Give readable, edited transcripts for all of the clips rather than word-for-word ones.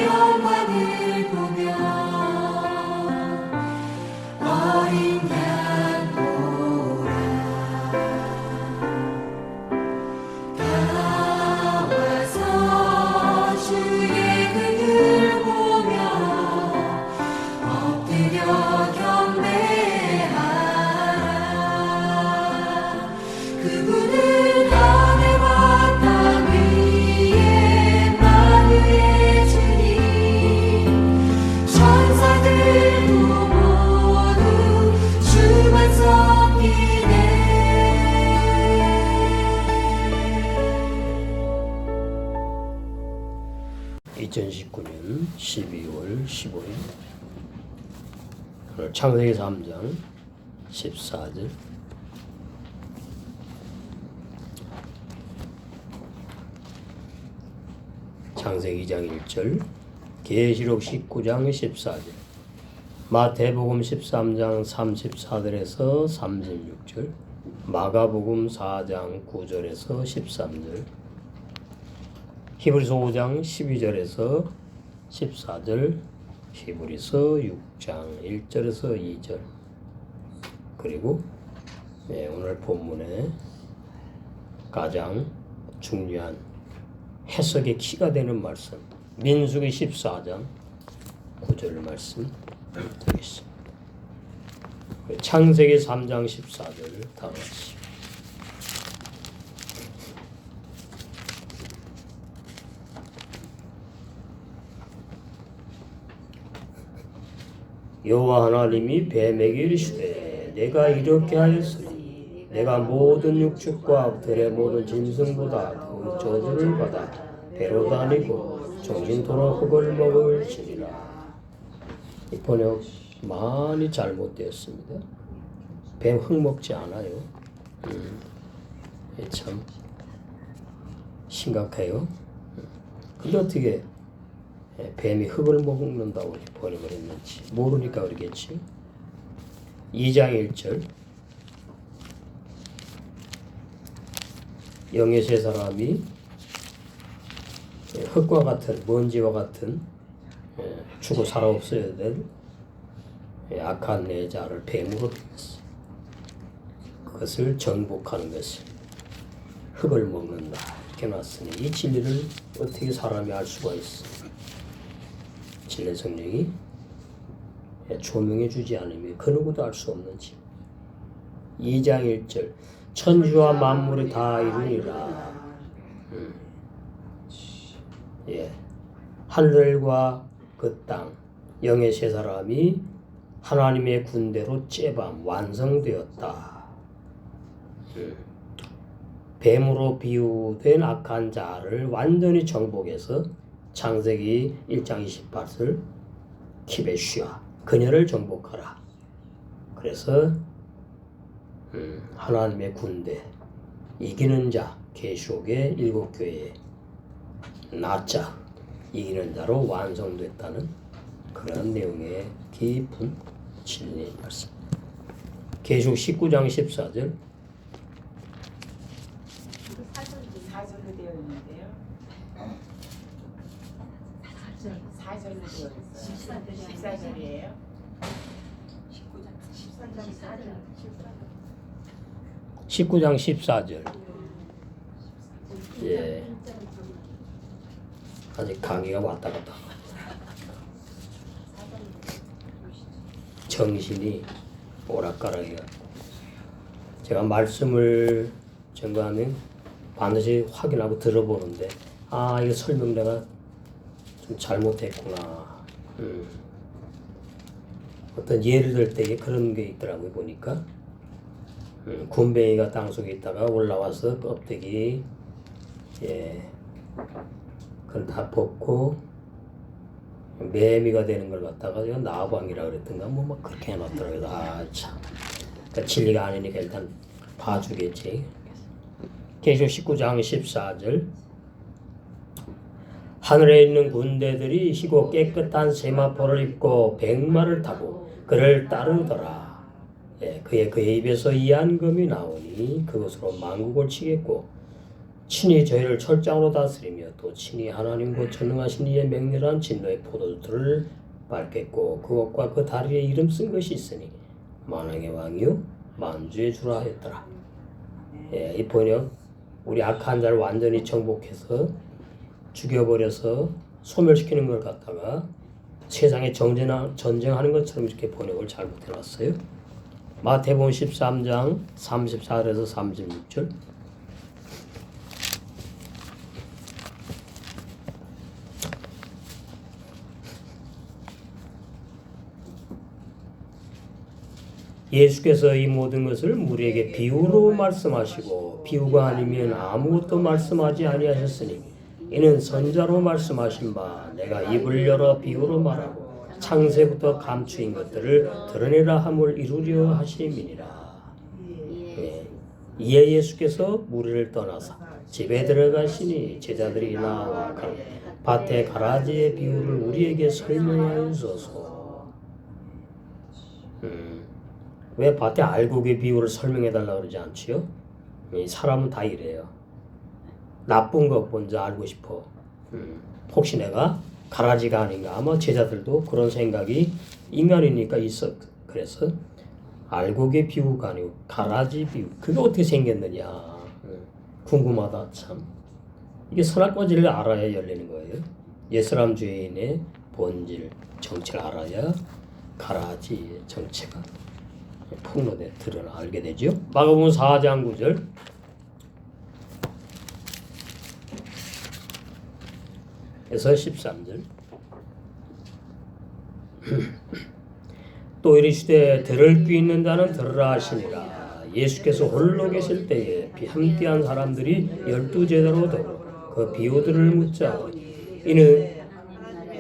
영광을 보며 어린 양 보라. 다 와서 주의 그늘 보며 엎드려 경배하라. 그분은 하늘과 땅 위에 만유의 주님, 천사들도 모두 주만 섬기네. 2019년 12월 15일 오늘 창세기 3장 14절 창세기 2장 1절 계시록 19장 14절 마태복음 13장 34절에서 36절 마가복음 4장 9절에서 13절 히브리서 5장 12절에서 14절 히브리서 6장 1절에서 2절 그리고 오늘 본문에 가장 중요한 해석의 키가 되는 말씀 민수기 14장 9절 말씀 드리겠습니다. 창세기 3장 14절 다 같이 여호와 하나님이 뱀에게 이르시되 내가 이렇게 하였으니 내가 모든 육축과 들의 모든 짐승보다 더 저주를 받아 배로 다니고 정신토록 흙을 먹을지니라. 이 번역 많이 잘못되었습니다. 뱀 흙 먹지 않아요. 참 심각해요. 근데 어떻게 뱀이 흙을 먹는다고 이렇게 번역을 했는지 모르니까 그러겠지. 2장 1절 영의 세 사람이 흙과 같은 먼지와 같은 죽어 살아 없어야 될 악한 내 자를 뱀으로 비겼어. 그것을 정복하는 것을 흙을 먹는다 이렇게 놨으니 이 진리를 어떻게 사람이 알 수가 있어. 진리 성령이 조명해 주지 않으면 그 누구도 알 수 없는지. 2장 1절 천지와 만물이 다 이루니라. 하늘과 그 땅 영의 세 사람이 하나님의 군대로 째밤 완성되었다. 뱀으로 비유된 악한 자를 완전히 정복해서 창세기 1장 28절 키베슈아 그녀를 정복하라. 그래서 하나님의 군대 이기는 자 계시록의 7교회에 나자 이기는 자로 완성됐다는 그런 내용의 깊은 진리의 말씀. 계시록 19장 14절 4절로 되어 있는데요. 4절로 되어 있어요. 14절이에요. 19장 14절 아직 강의가 왔다 갔다 정신이 오락가락이야. 제가 말씀을 전가하면 반드시 확인하고 들어보는데 이거 설명 내가 좀 잘못했구나. 어떤 예를 들 때 그런 게 있더라고요. 보니까 굼벵이가 땅속에 있다가 올라와서 껍데기 그걸 다 벗고 매미가 되는 걸 갖다가 나방이라 그랬던가 뭐 막 그렇게 해놨더라고요. 참. 그러니까 진리가 아니니까 일단 봐주겠지. 계시록 19장 14절 하늘에 있는 군대들이 희고 깨끗한 세마포를 입고 백마를 타고 그를 따르더라. 그의 입에서 이한금이 나오니 그것으로 만국을 치겠고 친히 저희를 철장으로 다스리며 또 친히 하나님과 전능하신 이의 맹렬한 진노의 포도주를 밟겠고 그것과 그 다리에 이름 쓴 것이 있으니 만왕의 왕이요 만주의 주라 하였더라. 예, 이 번역 우리 악한 자를 완전히 정복해서 죽여버려서 소멸시키는 걸 갖다가 세상에 전쟁하는 것처럼 이렇게 번역을 잘못해놨어요. 마태복음 13장 34절에서 36절. 예수께서 이 모든 것을 우리에게 비유로 말씀하시고 비유가 아니면 아무것도 말씀하지 아니하셨으니 이는 선자로 말씀하신 바 내가 입을 열어 비유로 말하고 창세부터 감추인 것들을 드러내라 함을 이루려 하심이니라. 예. 이에 예수께서 무리를 떠나사 집에 들어가시니 제자들이 나와 밭의 가라지의 비유를 우리에게 설명하여소서. 왜 밭의 알곡의 비유를 설명해달라고 그러지 않지요? 이 사람은 다 이래요. 나쁜 것 먼저 알고 싶어. 혹시 내가 가라지가 아닌가? 아마 제자들도 그런 생각이 인간이니까 있어. 그래서 알곡의 비유가 아니고 가라지 비유. 그게 어떻게 생겼느냐? 궁금하다 참. 이게 선악과 진리를 알아야 열리는 거예요. 옛사람 죄인의 본질, 정체를 알아야 가라지의 정체가 폭로돼 드러나 알게 되죠. 마가복음 4장 9절. 에서 13절. 또 이르시되 들을 귀 있는 자는 들으라 하시니라. 예수께서 홀로 계실 때에 함께한 사람들이 12제자로 더불어 그 비유들을 묻자. 이는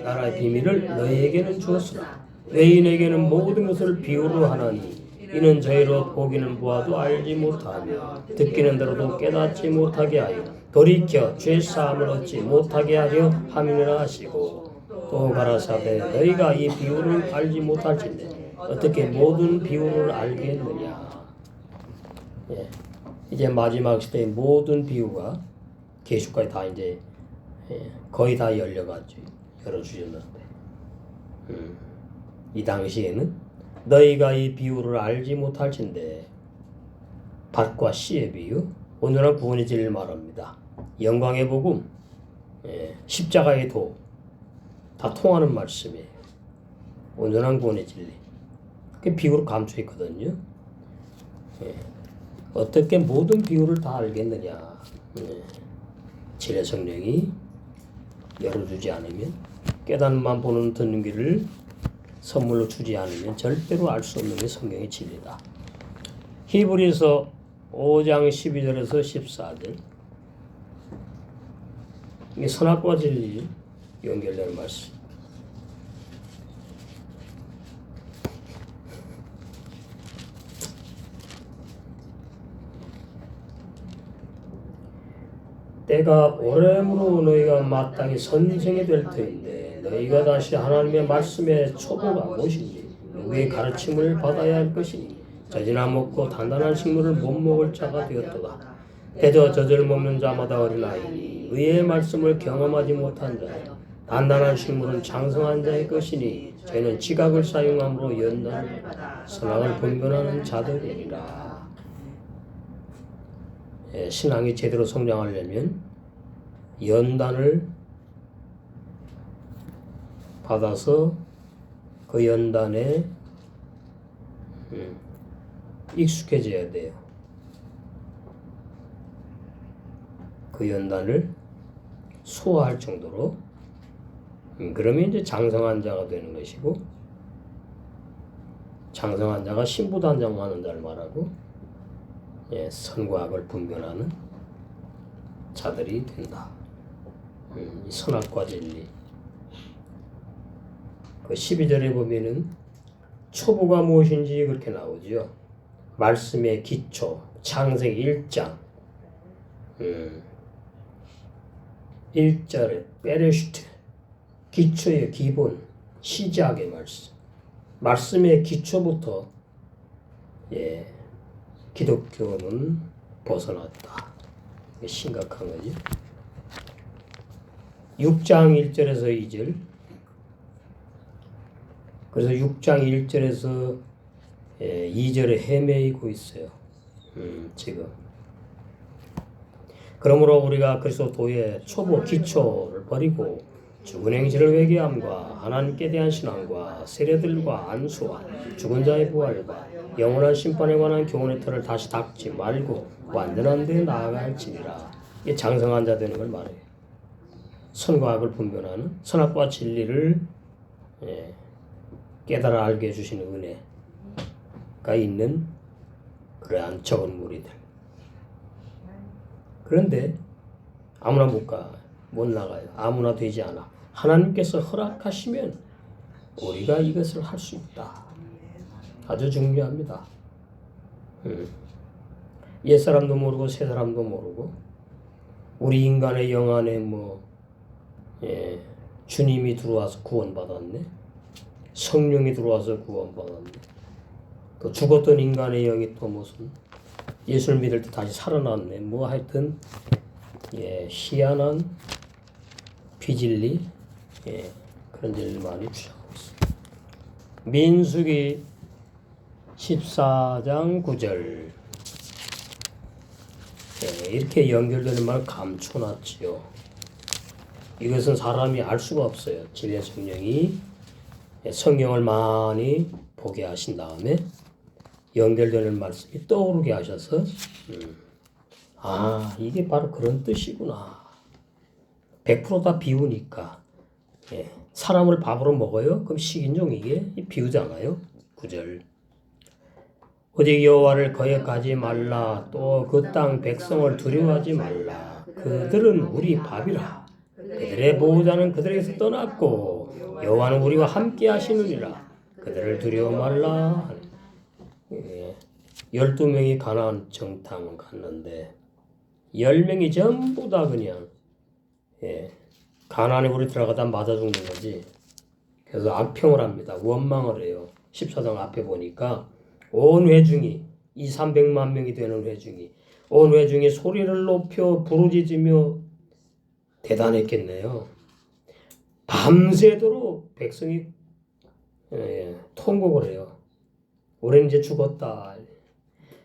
나라의 비밀을 너희에게는 주었으나 외인에게는 모든 것을 비유로 하나니 이는 저희로 보기는 보아도 알지 못하며 듣기는 들어도 깨닫지 못하게 하여 돌이켜 죄사함을 얻지 못하게 하려 함이라 하시고 또 가라사대 너희가 이 비유를 알지 못할진대 어떻게 모든 비유를 알겠느냐. 예. 이제 마지막 시대의 모든 비유가 계시까지 다 이제 거의 다 열어주셨는데 이 당시에는 너희가 이 비유를 알지 못할진대. 밭과 씨의 비유, 온전한 구원의 진리를 말합니다. 영광의 복음, 십자가의 도, 다 통하는 말씀이에요. 온전한 구원의 진리. 그게 비유로 감춰 있거든요. 어떻게 모든 비유를 다 알겠느냐. 진리 성령이 열어주지 않으면 깨닫는만 보는 듣는 길을 선물로 주지 않으면 절대로 알 수 없는 게 성경의 진리다. 히브리서 5장 12절에서 14절. 이게 선악과 진리 연결되는 말씀. 때가 오래므로 너희가 마땅히 선생이 될 터인데 너희가 다시 하나님의 말씀의 초보가 무엇인지 누구의 가르침을 받아야 할 것이니 젖이나 먹고 단단한 식물을 못 먹을 자가 되었도다. 대저 젖을 먹는 자마다 어린아이니 의의 말씀을 경험하지 못한 자야. 단단한 식물은 장성한 자의 것이니 저희는 지각을 사용함으로 연단을 선악을 분별하는 자들이니라. 신앙이 제대로 성장하려면 연단을 받아서 그 연단에 익숙해져야 돼요. 그 연단을 소화할 정도로 그러면 이제 장성한 자가 되는 것이고, 장성한 자가 신부단장하는 자를 말하고 선과 악을 분별하는 자들이 된다. 선악과 진리. 그 12절에 보면은 초보가 무엇인지 그렇게 나오죠. 말씀의 기초, 창세기 1장 1절에 베레시트, 기초의 기본, 시작의 말씀. 말씀의 기초부터 기독교는 벗어났다. 이게 심각한 거지. 6장 1절에서 2절. 그래서 6장 1절에서 2절에 헤매이고 있어요. 지금. 그러므로 우리가 그리스도의 초보 기초를 버리고 죽은 행실을 회개함과 하나님께 대한 신앙과 세례들과 안수와 죽은 자의 부활과 영원한 심판에 관한 교훈의 틀을 다시 닦지 말고 완전한 데 나아갈지니라. 이게 장성한 자 되는 걸 말해요. 선과 악을 분별하는 선악과 진리를 깨달아 알게 해주시는 은혜가 있는 그러한 적은 무리들. 그런데 아무나 못 나가요. 아무나 되지 않아. 하나님께서 허락하시면 우리가 이것을 할 수 있다. 아주 중요합니다. 옛사람도 모르고 새사람도 모르고 우리 인간의 영 안에 주님이 들어와서 구원받았네. 성령이 들어와서 구원받았네. 또 죽었던 인간의 영이 또 무슨 예수를 믿을 때 다시 살아났네. 하여튼 희한한 비진리 그런 일을 많이 주장하고 있습니다. 민수기 14장 9절 이렇게 연결되는 말을 감춰놨지요. 이것은 사람이 알 수가 없어요. 진리의 성령이 성경을 많이 보게 하신 다음에 연결되는 말씀이 떠오르게 하셔서 이게 바로 그런 뜻이구나. 100% 다 비우니까 사람을 밥으로 먹어요? 그럼 식인종 이게 비우잖아요. 9절 오직 여호와를 거역하지 말라. 또 그 땅 백성을 두려워하지 말라. 그들은 우리 밥이라. 그들의 보호자는 그들에게서 떠났고 여호와는 우리와 함께 하시느니라. 그들을 두려워 말라. 12명이 가나안 정탐을 갔는데 10명이 전부 다 그냥 가나안에 우리 들어가다 맞아 죽는 거지. 그래서 악평을 합니다. 원망을 해요. 14장 앞에 보니까 온 회중이 200~300만 명이 되는 회중이 온 회중이 소리를 높여 부르짖으며 대단했겠네요. 밤새도록 백성이 통곡을 해요. 우리는 이제 죽었다.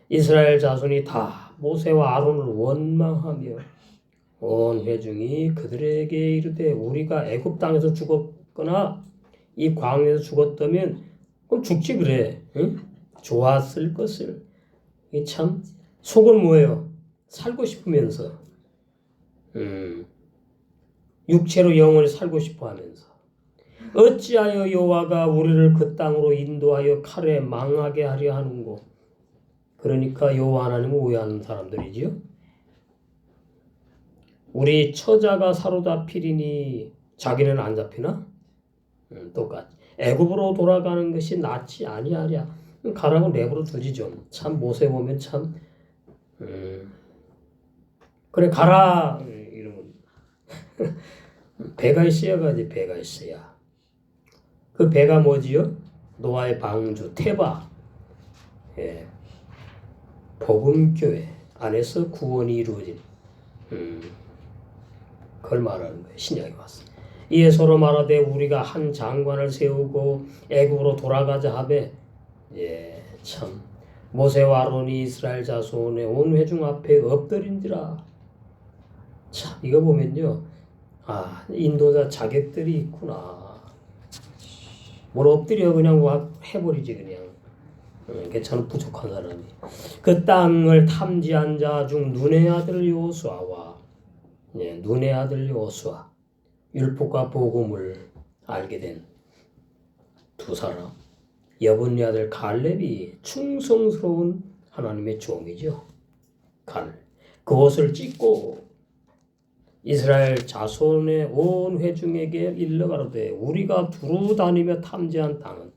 이스라엘 자손이 다 모세와 아론을 원망하며 온 회중이 그들에게 이르되 우리가 애굽 땅에서 죽었거나 이 광야에서 죽었다면 그럼 죽지 그래. 응? 좋았을 것을. 이 참 속은 뭐예요? 살고 싶으면서 육체로 영원히 살고 싶어 하면서 어찌하여 여호와가 우리를 그 땅으로 인도하여 칼에 망하게 하려 하는고. 그러니까 여호와 하나님을 오해하는 사람들이지요. 우리 처자가 사로잡히리니 자기는 안 잡히나? 똑같이 애굽으로 돌아가는 것이 낫지 아니하랴. 가라고 내버려 두지 좀. 참 모세 보면 참 그래 가라 이러면 배가 있어야 가지. 배가 있어야. 그 배가 뭐지요? 노아의 방주 테바. 복음교회 안에서 구원이 이루어진 그걸 말하는 거예요. 신약에 와서. 이에 서로 말하되 우리가 한 장관을 세우고 애굽으로 돌아가자 하되 참 모세와 아론이 이스라엘 자손의 온 회중 앞에 엎드린지라. 참 이거 보면요. 인도자 자격들이 있구나. 뭘 엎드려 그냥 해버리지 그냥. 괜찮은 부족한 사람이. 그 땅을 탐지한 자 중 눈의 아들 여호수아와 눈의 아들 여호수아 율법과 복음을 알게 된 두 사람. 여분의 아들 갈렙이 충성스러운 하나님의 종이죠. 그것을 찢고 이스라엘 자손의 온 회중에게 일러 가로되 우리가 두루 다니며 탐지한 땅은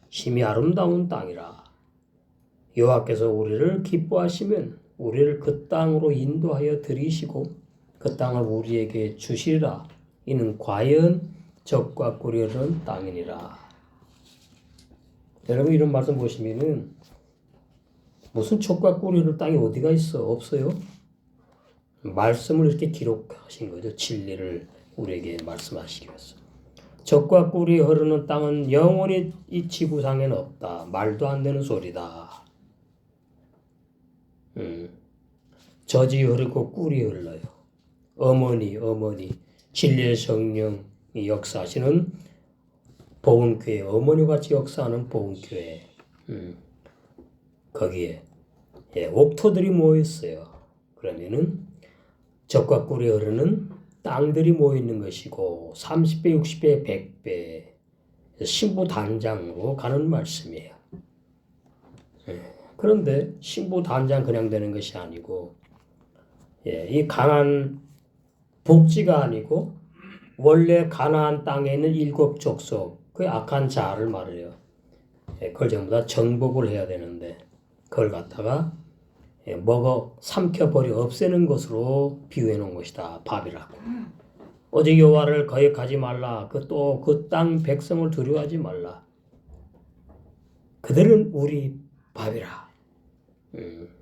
심히 아름다운 땅이라. 여호와께서 우리를 기뻐하시면 우리를 그 땅으로 인도하여 들이시고 그 땅을 우리에게 주시리라. 이는 과연 적과 꿀이 땅이니라. 여러분 이런 말씀 보시면은 무슨 젖과 꿀이 땅이 어디가 있어? 없어요. 말씀을 이렇게 기록하신 거죠. 진리를 우리에게 말씀하시기 위해서. 젖과 꿀이 흐르는 땅은 영원히 이 지구상에는 없다. 말도 안 되는 소리다. 젖이 흐르고 꿀이 흘러요. 어머니 진리의 성령이 역사하시는 복음교회, 어머니같이 역사하는 복음교회. 거기에 옥토들이 모였어요. 그러면은 젖과 꿀이 흐르는 땅들이 모이는 것이고 30배, 60배, 100배 신부 단장으로 가는 말씀이에요. 그런데 신부 단장 그냥 되는 것이 아니고 이 가나안 복지가 아니고 원래 가나안 땅에 있는 7 족속 그 악한 자를 말해요. 그걸 전부 다 정복을 해야 되는데 그걸 갖다가 먹어 삼켜버려 없애는 것으로 비유해 놓은 것이다. 밥이라고. 오직 여호와를 거역하지 말라. 그 땅 백성을 두려워하지 말라. 그들은 우리 밥이라.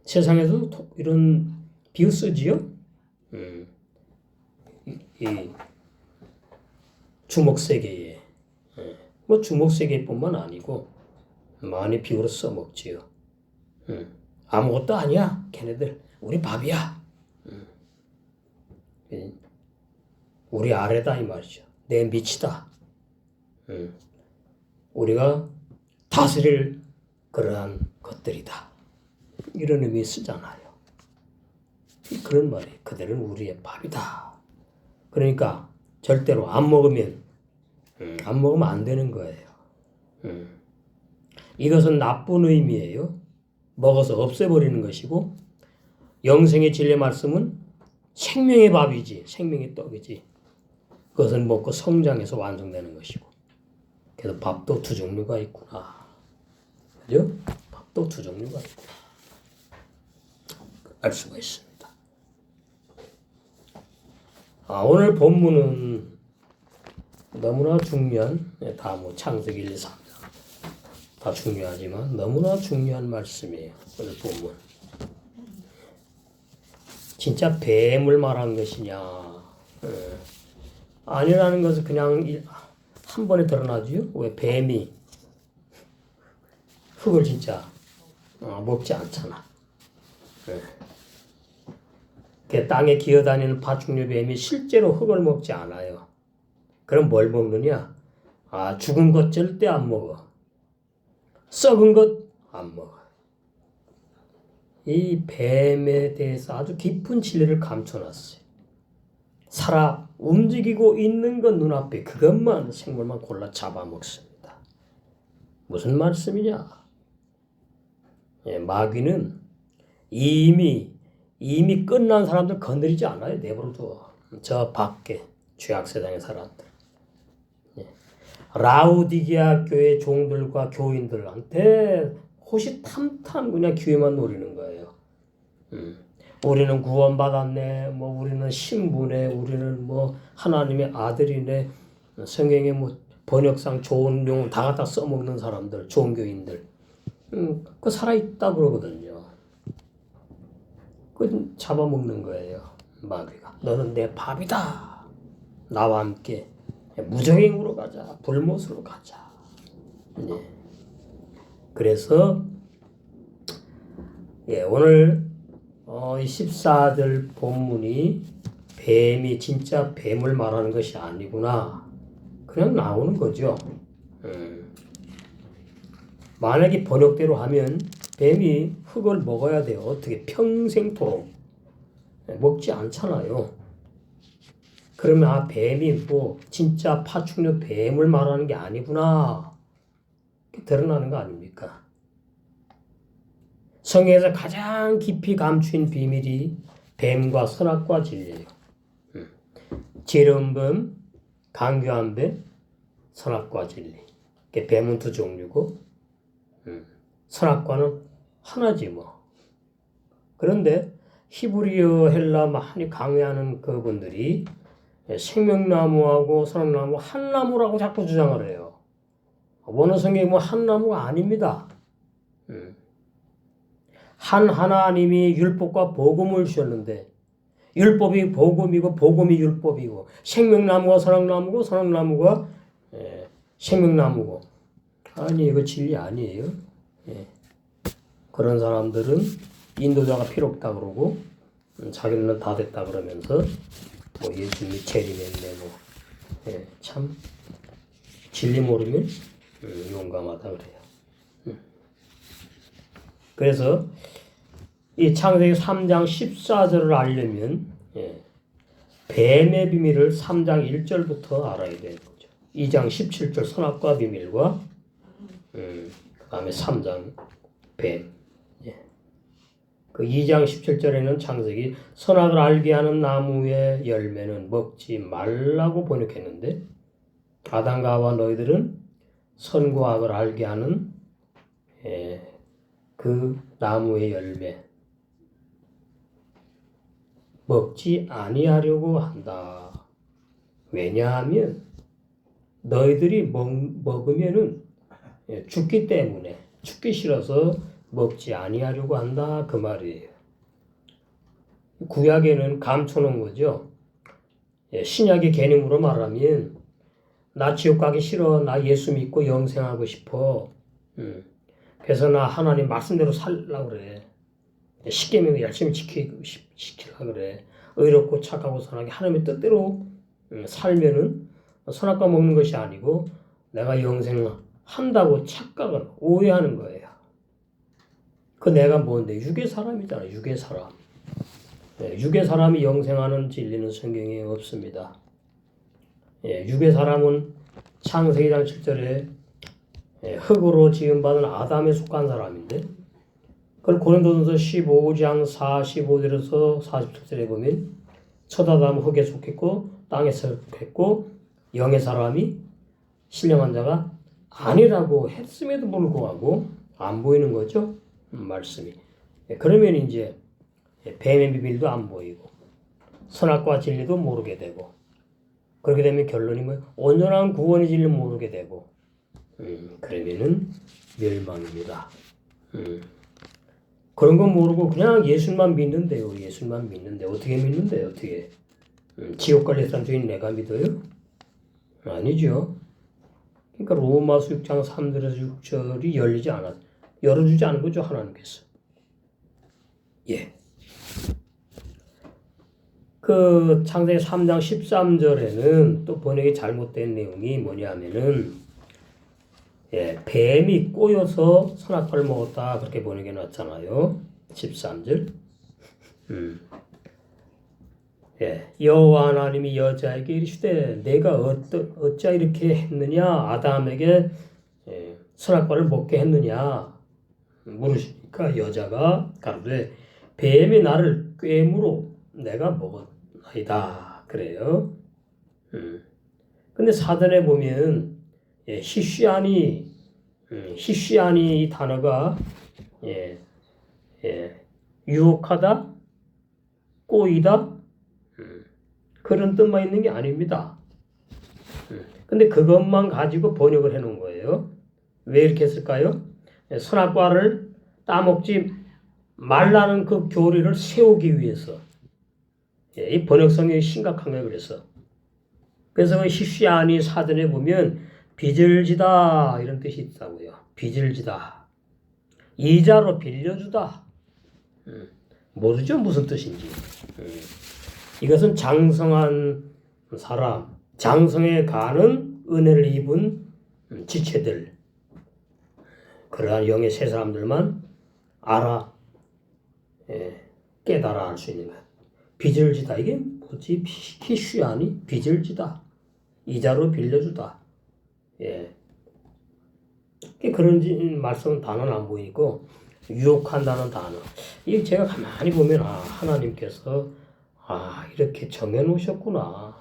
세상에서 이런 비유 쓰지요. 이 주먹세계에 뭐 주먹세계뿐만 아니고 많이 비유로 써먹지요. 아무것도 아니야. 걔네들 우리 밥이야. 우리 아래다 이 말이죠. 내 밑이다. 우리가 다스릴 그러한 것들이다. 이런 의미 쓰잖아요. 그런 말이 그들은 우리의 밥이다. 그러니까 절대로 안 먹으면 안 되는 거예요. 이것은 나쁜 의미예요. 먹어서 없애버리는 것이고 영생의 진리 말씀은 생명의 밥이지 생명의 떡이지 그것은 먹고 성장해서 완성되는 것이고 그래서 밥도 2 종류가 있구나. 그죠? 밥도 2 종류가 있구나. 알 수가 있습니다. 오늘 본문은 너무나 중요한 다 뭐 창세기 1, 2, 3장 다 중요하지만 너무나 중요한 말씀이에요. 오늘 본문. 진짜 뱀을 말한 것이냐? 아니라는 것은 그냥 한 번에 드러나죠. 왜 뱀이 흙을 진짜 먹지 않잖아. 그 땅에 기어다니는 파충류 뱀이 실제로 흙을 먹지 않아요. 그럼 뭘 먹느냐? 죽은 것 절대 안 먹어. 썩은 것 안 먹어. 이 뱀에 대해서 아주 깊은 진리를 감춰놨어요. 살아 움직이고 있는 것 눈앞에 그것만 생물만 골라 잡아먹습니다. 무슨 말씀이냐? 마귀는 이미 끝난 사람들 건드리지 않아요. 내버려둬. 저 밖에 죄악세상의 사람들. 라우디게아 교회 종들과 교인들한테 호시탐탐 그냥 기회만 노리는 거예요. 우리는 구원받았네. 뭐 우리는 신부네. 우리는 뭐 하나님의 아들이네. 성경에 뭐 번역상 좋은 용어 다 갖다 써먹는 사람들, 종교인들. 그 살아있다 그러거든요. 그 잡아먹는 거예요. 마귀가. 너는 내 밥이다. 나와 함께 무적행으로 가자. 불못으로 가자. 그래서 오늘 이 14절 본문이 뱀이 진짜 뱀을 말하는 것이 아니구나. 그냥 나오는 거죠. 만약에 번역대로 하면 뱀이 흙을 먹어야 돼요. 어떻게 평생토록 먹지 않잖아요. 그러면 뱀이 뭐 진짜 파충류 뱀을 말하는 게 아니구나. 드러나는 거 아닙니까? 성경에서 가장 깊이 감추인 비밀이 뱀과 선악과 진리예요. 지혜로운 뱀, 강교한 뱀, 선악과 진리. 뱀은 2 종류고 선악과는 하나지 뭐. 그런데 히브리어 헬라 많이 강의하는 그분들이 생명나무하고 선악나무 한 나무라고 자꾸 주장을 해요. 원어 성경이 뭐 한 나무가 아닙니다. 한 하나님이 율법과 복음을 주셨는데 율법이 복음이고 복음이 율법이고 생명나무가 선악나무고 선악나무가 생명나무고 아니 이거 진리 아니에요. 그런 사람들은 인도자가 필요 없다 그러고 자기는 다 됐다 그러면서 뭐 예수님이 재림했네 뭐 참 진리 모르면 용감하다 그래요. 그래서 이 창세기 3장 14절을 알려면 뱀의 비밀을 3장 1절부터 알아야 되는 거죠. 2장 17절 선악과 비밀과 그 다음에 3장 뱀. 그 2장 17절에는 창세기 선악을 알게 하는 나무의 열매는 먹지 말라고 번역했는데 아담과 하와 너희들은 선과 악을 알게 하는 그 나무의 열매 먹지 아니하려고 한다. 왜냐하면 너희들이 먹으면은 죽기 때문에 죽기 싫어서 먹지 아니하려고 한다 그 말이에요. 구약에는 감춰놓은 거죠. 신약의 개념으로 말하면 나 지옥 가기 싫어. 나 예수 믿고 영생하고 싶어. 그래서 나 하나님 말씀대로 살려고 그래. 십계명 열심히 지키려고 그래. 의롭고 착하고 선하게 하나님의 뜻대로 살면은 선악과 먹는 것이 아니고 내가 영생한다고 착각을 오해하는 거예요. 그 내가 뭔데? 육의 사람이잖아. 육의 사람. 육의 사람이 영생하는 진리는 성경에 없습니다. 육의 사람은 창세기 1장 7절에 흙으로 지음받은 아담에 속한 사람인데 그걸 고린도전서 15장 45절에서 47절에 보면 첫 아담은 흙에 속했고 땅에 속했고 영의 사람이 신령한 자가 아니라고 했음에도 불구하고 안 보이는 거죠. 말씀이. 그러면 이제 뱀의 비밀도 안 보이고 선악과 진리도 모르게 되고 그렇게 되면 결론이 뭐예요? 온전한 구원의 진리를 모르게 되고 그러면은 멸망입니다. 그런 건 모르고 그냥 예수만 믿는데요. 예수만 믿는데 어떻게 믿는데요? 어떻게? 지옥 갈 사람 중에 내가 믿어요? 아니죠. 그러니까 로마서 6장 3절에서 6절이 열어주지 않은 거죠. 하나님께서. 그 창세기 3장 13절에는 또 번역이 잘못된 내용이 뭐냐면은 뱀이 꼬여서 선악과를 먹었다 그렇게 번역해 놨잖아요. 13절. 여호와 하나님이 여자에게 이르시되 내가 어찌 이렇게 했느냐 아담에게 선악과를 먹게 했느냐 물으시니까 여자가 가로되 뱀이 나를 꾀므로 내가 먹었나이다 그래요. 근데 사전에 보면 히쉬아니 이 단어가 유혹하다 꼬이다 그런 뜻만 있는 게 아닙니다. 근데 그것만 가지고 번역을 해 놓은 거예요. 왜 이렇게 했을까요? 선악과를 따먹지 말라는 그 교리를 세우기 위해서. 이 번역성이 심각한 거예요. 그래서 그 히쉬아니 사전에 보면 빚을지다 이런 뜻이 있다고요. 빚을지다. 이자로 빌려주다. 모르죠 무슨 뜻인지. 이것은 장성한 사람, 장성에 가는 은혜를 입은 지체들, 그러한 영의 새 사람들만 깨달아 알 수 있는 거야. 빚을 지다. 이게 뭐지? 히쉬아니? 빚을 지다. 이자로 빌려주다. 그런 말씀은 단어는 안 보이고 유혹한다는 단어. 이게 제가 가만히 보면 하나님께서 이렇게 정해놓으셨구나.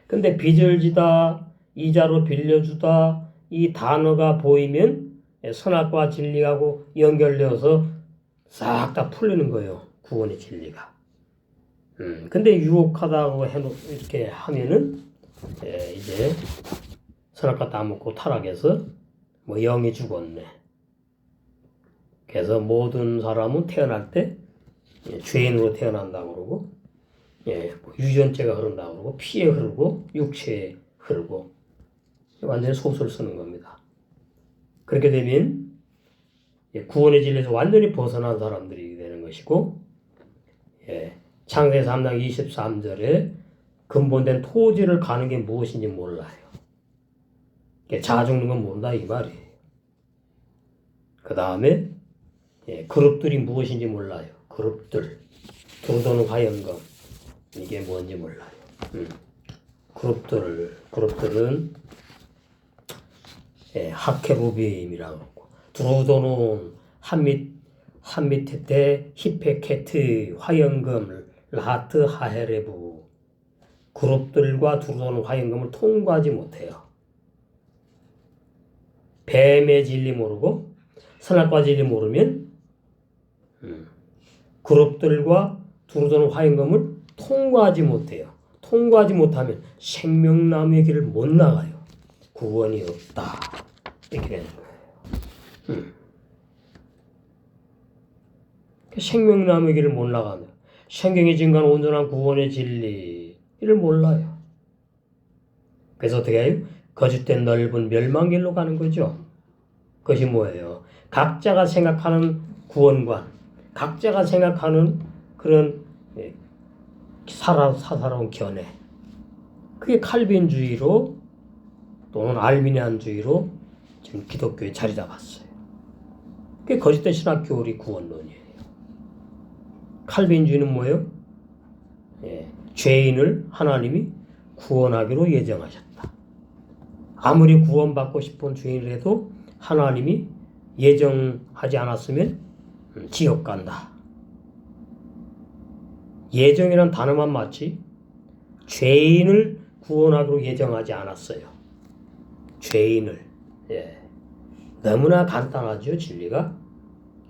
근데 빚을 지다, 이자로 빌려주다 이 단어가 보이면 선악과 진리하고 연결되어서 싹 다 풀리는 거예요. 구원의 진리가. 근데 유혹하다고 이렇게 하면은 이제 선악과 따먹고 타락해서 뭐 영이 죽었네. 그래서 모든 사람은 태어날 때 죄인으로 태어난다고 그러고, 뭐 유전죄가 흐른다고 그러고, 피에 흐르고, 육체에 흐르고, 완전히 소설 쓰는 겁니다. 그렇게 되면 구원의 진리에서 완전히 벗어난 사람들이 되는 것이고, 창세기 3장 23절에 근본된 토지를 가는 게 무엇인지 몰라요. 자아 죽는 건 모른다 이 말이에요. 그 다음에 그룹들이 무엇인지 몰라요. 그룹들, 두루도는 화연금, 이게 뭔지 몰라요. 그룹들은 하케루빔이라고 하고, 두루도는 한미테테, 히페케트, 화연금, 라하트, 하헤레부. 그룹들과 두루도는 화연금을 통과하지 못해요. 뱀의 진리 모르고 선악과 진리 모르면 그룹들과 두루도는 화연금을 통과하지 못해요. 통과하지 못하면 생명나무의 길을 못 나가요. 구원이 없다. 이렇게 되는 거예요. 생명나무의 길을 못 나가면 성경에 증거한 온전한 구원의 진리를 몰라요. 그래서 어떻게 해요? 거짓된 넓은 멸망길로 가는 거죠. 그것이 뭐예요? 각자가 생각하는 구원관, 각자가 생각하는 그런 사사로운 견해, 그게 칼빈주의로 또는 알미니안주의로 지금 기독교에 자리 잡았어요. 그게 거짓된 신학교리 구원론이에요. 칼빈주의는 뭐예요? 죄인을 하나님이 구원하기로 예정하셨다. 아무리 구원받고 싶은 죄인이라도 하나님이 예정하지 않았으면 지옥 간다. 예정이란 단어만 맞지 죄인을 구원하기로 예정하지 않았어요. 죄인을. 너무나 간단하죠, 진리가.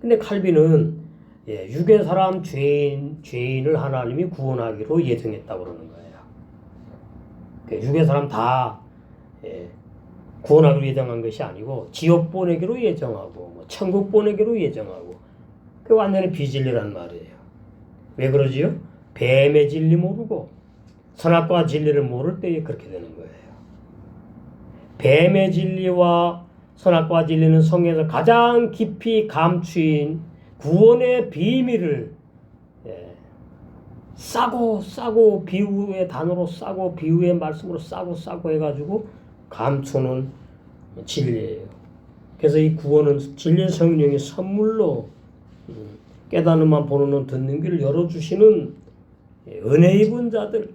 근데 칼빈은 육의 사람 죄인을 하나님이 구원하기로 예정했다고 그러는 거예요. 육의 사람 다 구원하기로 예정한 것이 아니고 지옥 보내기로 예정하고 뭐 천국 보내기로 예정하고, 그 완전히 비진리란 말이에요. 왜 그러지요? 뱀의 진리 모르고 선악과 진리를 모를 때에 그렇게 되는 거예요. 뱀의 진리와 선악과 진리는 성경에서 가장 깊이 감추인 구원의 비밀을 싸고 비유의 단어로 싸고 비유의 말씀으로 싸고 해가지고 감추는 진리예요. 그래서 이 구원은 진리의 성령의 선물로 깨닫는만 보는 눈 듣는 귀를 열어주시는 은혜 입은 자들,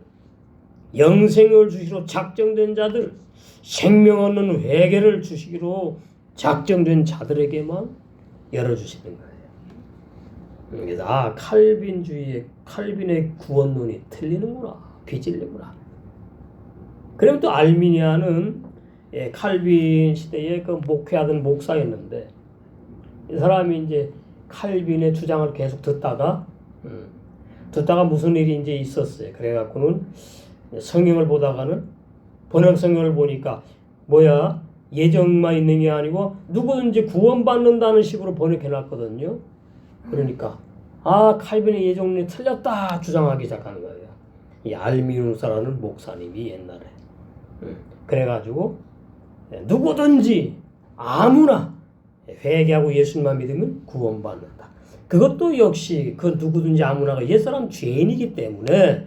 영생을 주시기로 작정된 자들, 생명 얻는 회개를 주시기로 작정된 자들에게만 열어주시는 거예요. 그래서 칼빈의 구원론이 틀리는구나, 비질리구나. 그리고 또 알미니아는 칼빈 시대에 그 목회하던 목사였는데, 이 사람이 이제 칼빈의 주장을 계속 듣다가 무슨 일이 이제 있었어요. 그래갖고는 성경을 보다가는 번역 성경을 보니까 뭐야, 예정만 있는 게 아니고 누구든지 구원받는다는 식으로 번역해놨거든요. 그러니까 칼빈의 예정론이 틀렸다 주장하기 시작하는 거예요. 이 알미누스라는 목사님이 옛날에. 그래가지고 누구든지 아무나 회개하고 예수님만 믿으면 구원받는다. 그것도 역시 그 누구든지 아무나가 옛사람 죄인이기 때문에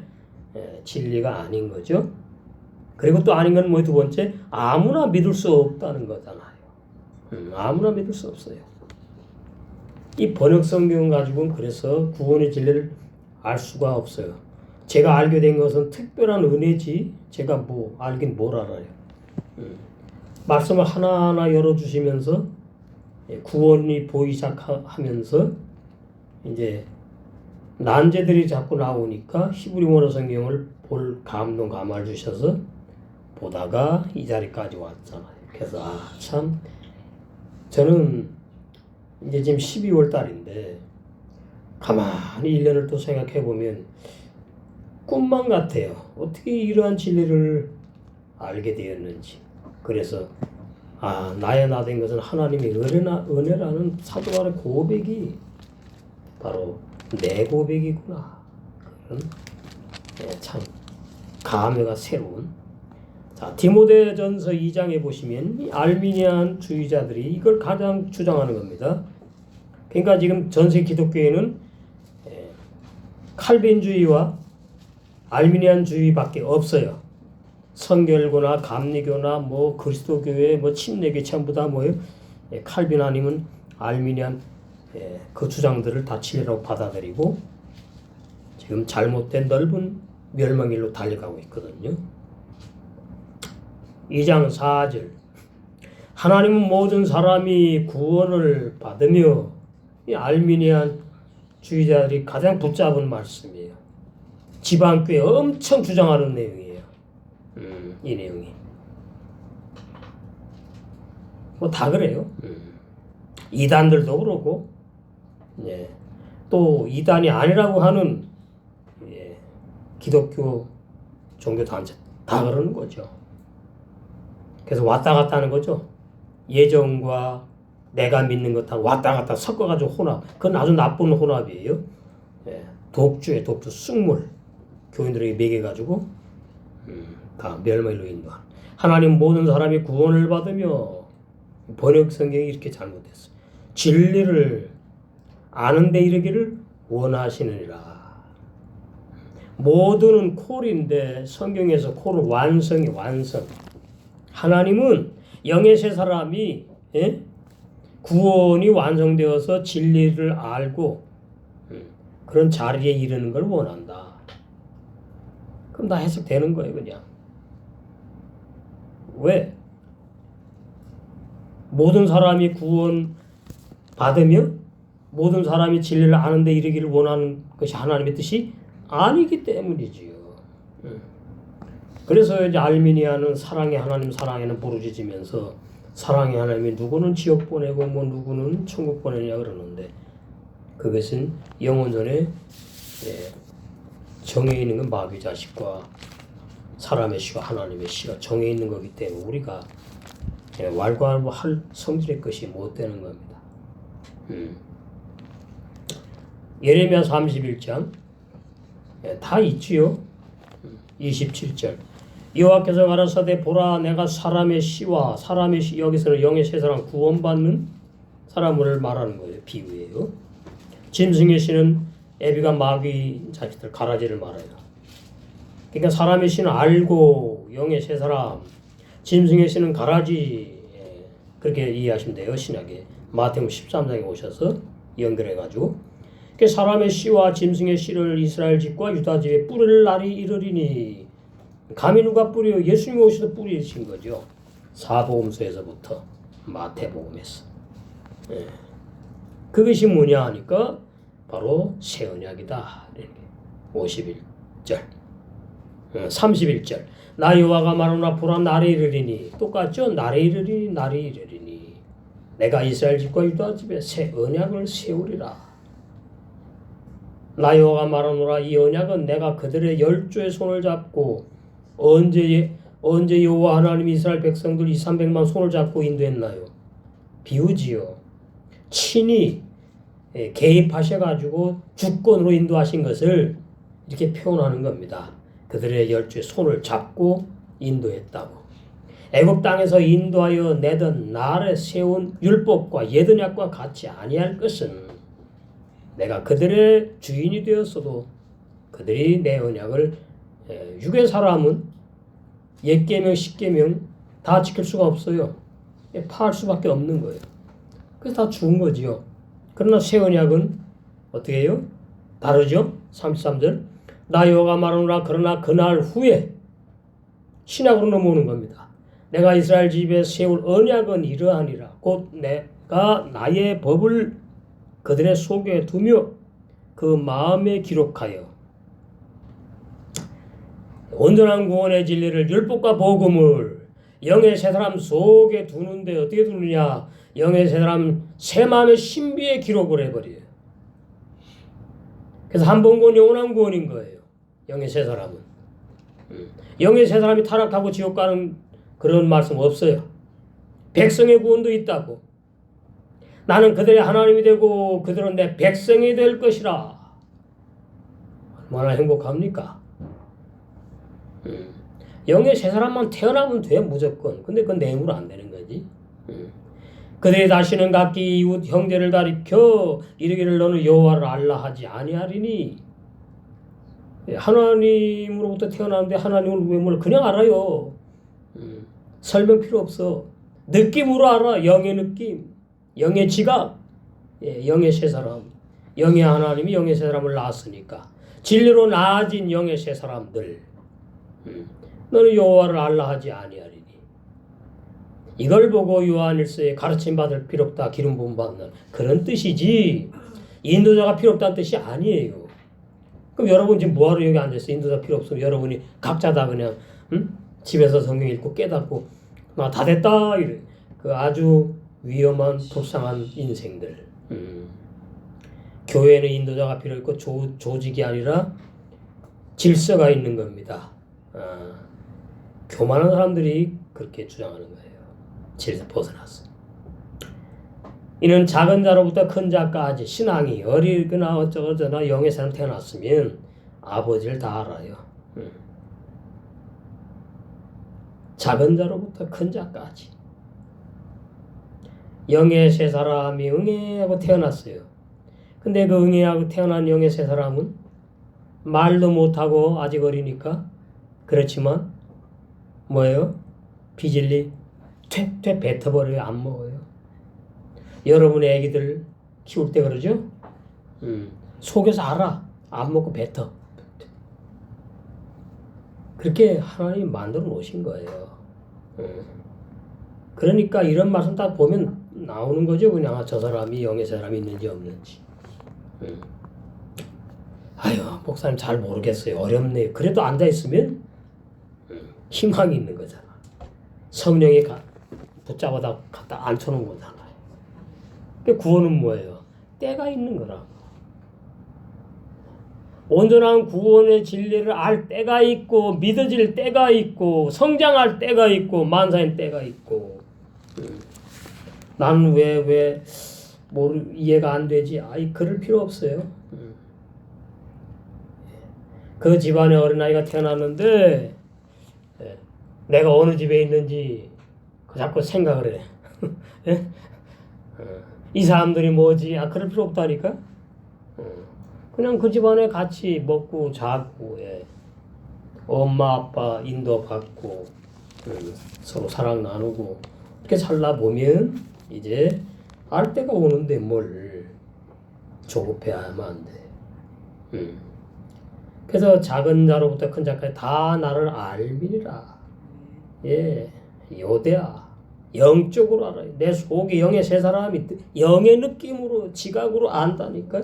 진리가 아닌 거죠. 그리고 또 아닌 건 두 번째, 아무나 믿을 수 없다는 거잖아요. 아무나 믿을 수 없어요. 이 번역 성경 가지고는 그래서 구원의 진리를 알 수가 없어요. 제가 알게 된 것은 특별한 은혜지 제가 뭐 알긴 뭘 알아요. 말씀을 하나하나 열어주시면서 구원이 보이기 시작하면서 이제 난제들이 자꾸 나오니까 히브리어로 성경을 볼 감동 감화를 주셔서 보다가 이 자리까지 왔잖아요. 그래서 참 저는 이제 지금 12월 달인데 가만히 1년을 또 생각해 보면 꿈만 같아요. 어떻게 이러한 진리를 알게 되었는지. 그래서 나의 나된 것은 하나님의 은혜라는 사도 바울의 고백이 바로 내 고백이구나. 그런 참 감회가 새로운. 자, 디모데전서 2장에 보시면 이 알미니안 주의자들이 이걸 가장 주장하는 겁니다. 그러니까 지금 전세 기독교에는 칼빈주의와 알미니안주의밖에 없어요. 성결교나 감리교나 뭐 그리스도교회 뭐 침례교 전부 다 뭐예요? 칼빈 아니면 알미니안 그 주장들을 다 진리라고 받아들이고 지금 잘못된 넓은 멸망길로 달려가고 있거든요. 2장 4절 하나님은 모든 사람이 구원을 받으며 이 알미니안 주의자들이 가장 붙잡은 말씀이에요. 지방교회 엄청 주장하는 내용이에요. 이 내용이 뭐 다 그래요. 이단들도 그러고 또 이단이 아니라고 하는 기독교 종교 단체 다 그러는 거죠. 그래서 왔다 갔다 하는 거죠. 예정과 내가 믿는 것하고 왔다 갔다 섞어가지고 혼합. 그건 아주 나쁜 혼합이에요. 독주에 독주 쑥물 교인들에게 먹여가지고 다 멸망으로 인도하는. 하나님 모든 사람이 구원을 받으며 번역 성경이 이렇게 잘못됐어. 진리를 아는 데 이르기를 원하시느니라. 모두는 콜인데 성경에서 콜은 완성이 완성. 하나님은 영의 세 사람이 구원이 완성되어서 진리를 알고 그런 자리에 이르는 걸 원한다. 그럼 다 해석되는 거예요, 그냥. 왜? 모든 사람이 구원 받으며 모든 사람이 진리를 아는 데 이르기를 원하는 것이 하나님의 뜻이 아니기 때문이지요. 그래서 이제 알미니아는 사랑의 하나님 사랑에는 부르짖으면서 사랑의 하나님이 누구는 지옥 보내고 뭐 누구는 천국 보내냐 그러는데 그것은 영혼전에 정해 있는 건 마귀 자식과 사람의 씨와 하나님의 씨가 정해 있는 거기 때문에 우리가 왈가왈부할 성질의 것이 못 되는 겁니다. 예레미야 31장 다 있지요. 27절 여호와께서 가라사대 보라 내가 사람의 씨와 사람의 씨 여기서는 영의 세 사람 구원받는 사람을 말하는 거예요. 비유예요. 짐승의 씨는 애비가 마귀 자식들 가라지를 말해요. 그러니까 사람의 씨는 알고 영의 세 사람 짐승의 씨는 가라지 그렇게 이해하시면 돼요. 신약에 마태복음 13장에 오셔서 연결해가지고 사람의 씨와 짐승의 씨를 이스라엘 집과 유다 집에 뿌릴 날이 이르리니 감히 누가 뿌려 예수님이 오셔서 뿌리신 거죠. 사복음서에서부터 마태복음에서 그것이 뭐냐 하니까 바로 새 언약이다. 51절 31절 나 여호와가 말하노라 보라 날이 이르리니 똑같죠. 날이 이르리니 내가 이스라엘 집과 유다 집에 새 언약을 세우리라. 나 여호와가 말하노라 이 언약은 내가 그들의 열조의 손을 잡고 언제 여호와 하나님 이스라엘 백성들 2,300만 손을 잡고 인도했나요? 비유지요. 친히 개입하셔가지고 주권으로 인도하신 것을 이렇게 표현하는 겁니다. 그들의 열조의 손을 잡고 인도했다고. 애굽 땅에서 인도하여 내던 날에 세운 율법과 옛 언약과 같이 아니할 것은 내가 그들의 주인이 되었어도 그들이 내 언약을 육의 사람은 옛 계명, 십 계명 다 지킬 수가 없어요. 파할 수밖에 없는 거예요. 그래서 다 죽은 거지요. 그러나 새 언약은 어떻게 해요? 다르죠? 33절 나 여호와가 말하노라 그러나 그날 후에 신약으로 넘어오는 겁니다. 내가 이스라엘 집에 세울 언약은 이러하니라. 곧 내가 나의 법을 그들의 속에 두며 그 마음에 기록하여 온전한 구원의 진리를 율법과 복음을 영의 세 사람 속에 두는데 어떻게 두느냐? 영의 세 사람 새 마음의 신비에 기록을 해버려요. 그래서 한 번 구원 영원한 구원인 거예요. 영의 세 사람은. 영의 세 사람이 타락하고 지옥 가는 그런 말씀 없어요. 백성의 구원도 있다고. 나는 그들의 하나님이 되고 그들은 내 백성이 될 것이라. 얼마나 행복합니까? 영의 세 사람만 태어나면 돼 무조건. 근데 그건 내음으로 안 되는 거지. 그대 다시는 각기 이웃 형제를 가리켜 이르기를 너는 여호와를 알라 하지 아니하리니. 하나님으로부터 태어났는데 하나님을 왜 몰라? 그냥 알아요. 설명 필요 없어. 느낌으로 알아. 영의 느낌, 영의 지각, 영의 세 사람, 영의 하나님이 영의 세 사람을 낳았으니까 진리로 나아진 영의 세 사람들. 너는 여호와를 알라 하지 아니하리니. 이걸 보고 요한일서에 가르침 받을 필요 없다, 기름 부음 받는 그런 뜻이지 인도자가 필요 없다는 뜻이 아니에요. 그럼 여러분 지금 뭐하러 여기 앉아있어요? 인도자 필요 없으면 여러분이 각자 다 그냥 집에서 성경 읽고 깨닫고 나 다 됐다 이래. 그 아주 위험한 불쌍한 인생들. 교회는 인도자가 필요 있고 조직이 아니라 질서가 있는 겁니다. 교만한 사람들이 그렇게 주장하는 거예요. 질서 벗어났어. 이는 작은 자로부터 큰 자까지 신앙이 어리거나 어쩌거나 영의 사람 태어났으면 아버지를 다 알아요. 작은 자로부터 큰 자까지 영의 세 사람이 응애하고 태어났어요. 근데 그 응애하고 태어난 영의 세 사람은 말도 못하고 아직 어리니까 그렇지만 뭐예요? 비질리 퇴퇴 뱉어버려요. 안 먹어요. 여러분의 애기들 키울 때 그러죠? 속에서 알아. 안 먹고 뱉어. 그렇게 하나님이 만들어 놓으신 거예요. 그러니까 이런 말씀 딱 보면 나오는 거죠. 그냥 저 사람이 영의 사람이 있는지 없는지. 아유, 목사님 잘 모르겠어요. 어렵네요. 그래도 앉아있으면 희망이 있는 거잖아. 성령이 붙잡아다 갖다 앉혀놓은 거잖아요. 그 구원은 뭐예요? 때가 있는 거라고. 온전한 구원의 진리를 알 때가 있고 믿어질 때가 있고 성장할 때가 있고 만사인 때가 있고. 나는 왜 이해가 안 되지? 아이 그럴 필요 없어요. 그 집안에 어린아이가 태어났는데 내가 어느 집에 있는지 자꾸 생각을 해. 이 사람들이 뭐지? 그럴 필요 없다니까. 그냥 그 집안에 같이 먹고 자고, 엄마 아빠 인도받고 서로 사랑 나누고 이렇게 살다 보면 이제 알 때가 오는데 뭘 조급해야만 안 돼. 그래서 작은 자로부터 큰 자까지 다 나를 알미리라. 요대야. 영적으로 알아요. 내 속에 영의 세 사람이 영의 느낌으로 지각으로 안다니까.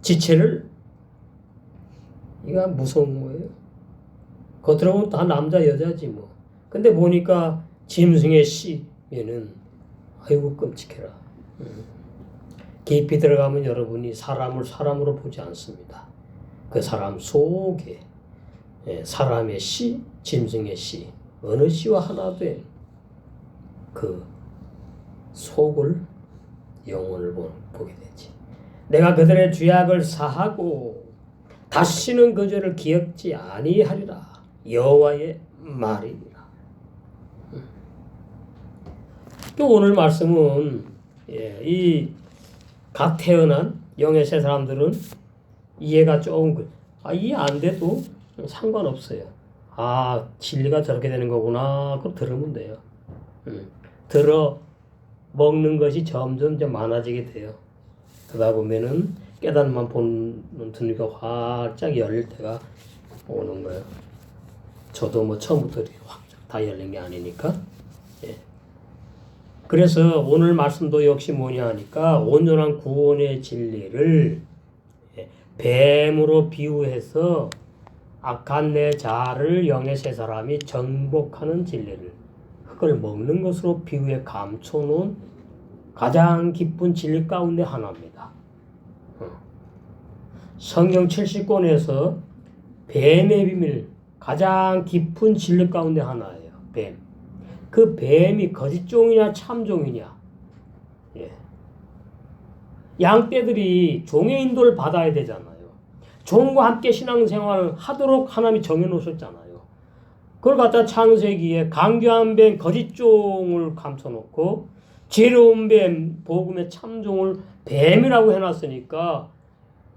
지체를. 이거 무서운 거예요. 겉으로 보면 다 남자 여자지 뭐. 근데 보니까 짐승의 씨에는 아이고 끔찍해라. 깊이 들어가면 여러분이 사람을 사람으로 보지 않습니다. 그 사람 속에 사람의 씨, 짐승의 씨, 어느 씨와 하나 된 그 속을 영혼을 보게 되지. 내가 그들의 죄악을 사하고 다시는 그 죄를 기억지 아니하리라. 여호와의 말이니라. 또 오늘 말씀은 이 갓 태어난 영의 세 사람들은 이해가 조금 이해 안 돼도 상관없어요. 진리가 저렇게 되는 거구나. 그거 들으면 돼요. 들어 먹는 것이 점점 좀 많아지게 돼요. 그러다 보면은 깨닫만 보는 눈이가 활짝 열릴 때가 오는 거예요. 저도 뭐 처음부터 확 다 열린 게 아니니까. 그래서 오늘 말씀도 역시 뭐냐 하니까 온전한 구원의 진리를 뱀으로 비유해서 악한 내 자를 영의 세 사람이 정복하는 진리를 흙을 먹는 것으로 비유해 감춰놓은 가장 깊은 진리 가운데 하나입니다. 성경 70권에서 뱀의 비밀 가장 깊은 진리 가운데 하나예요. 뱀. 그 뱀이 거짓종이냐 참종이냐. 양떼들이 종의 인도를 받아야 되잖아요. 종과 함께 신앙생활을 하도록 하나님이 정해놓으셨잖아요. 그걸 갖다 창세기에 강교한 뱀 거짓종을 감춰놓고 지혜로운 뱀 복음의 참종을 뱀이라고 해놨으니까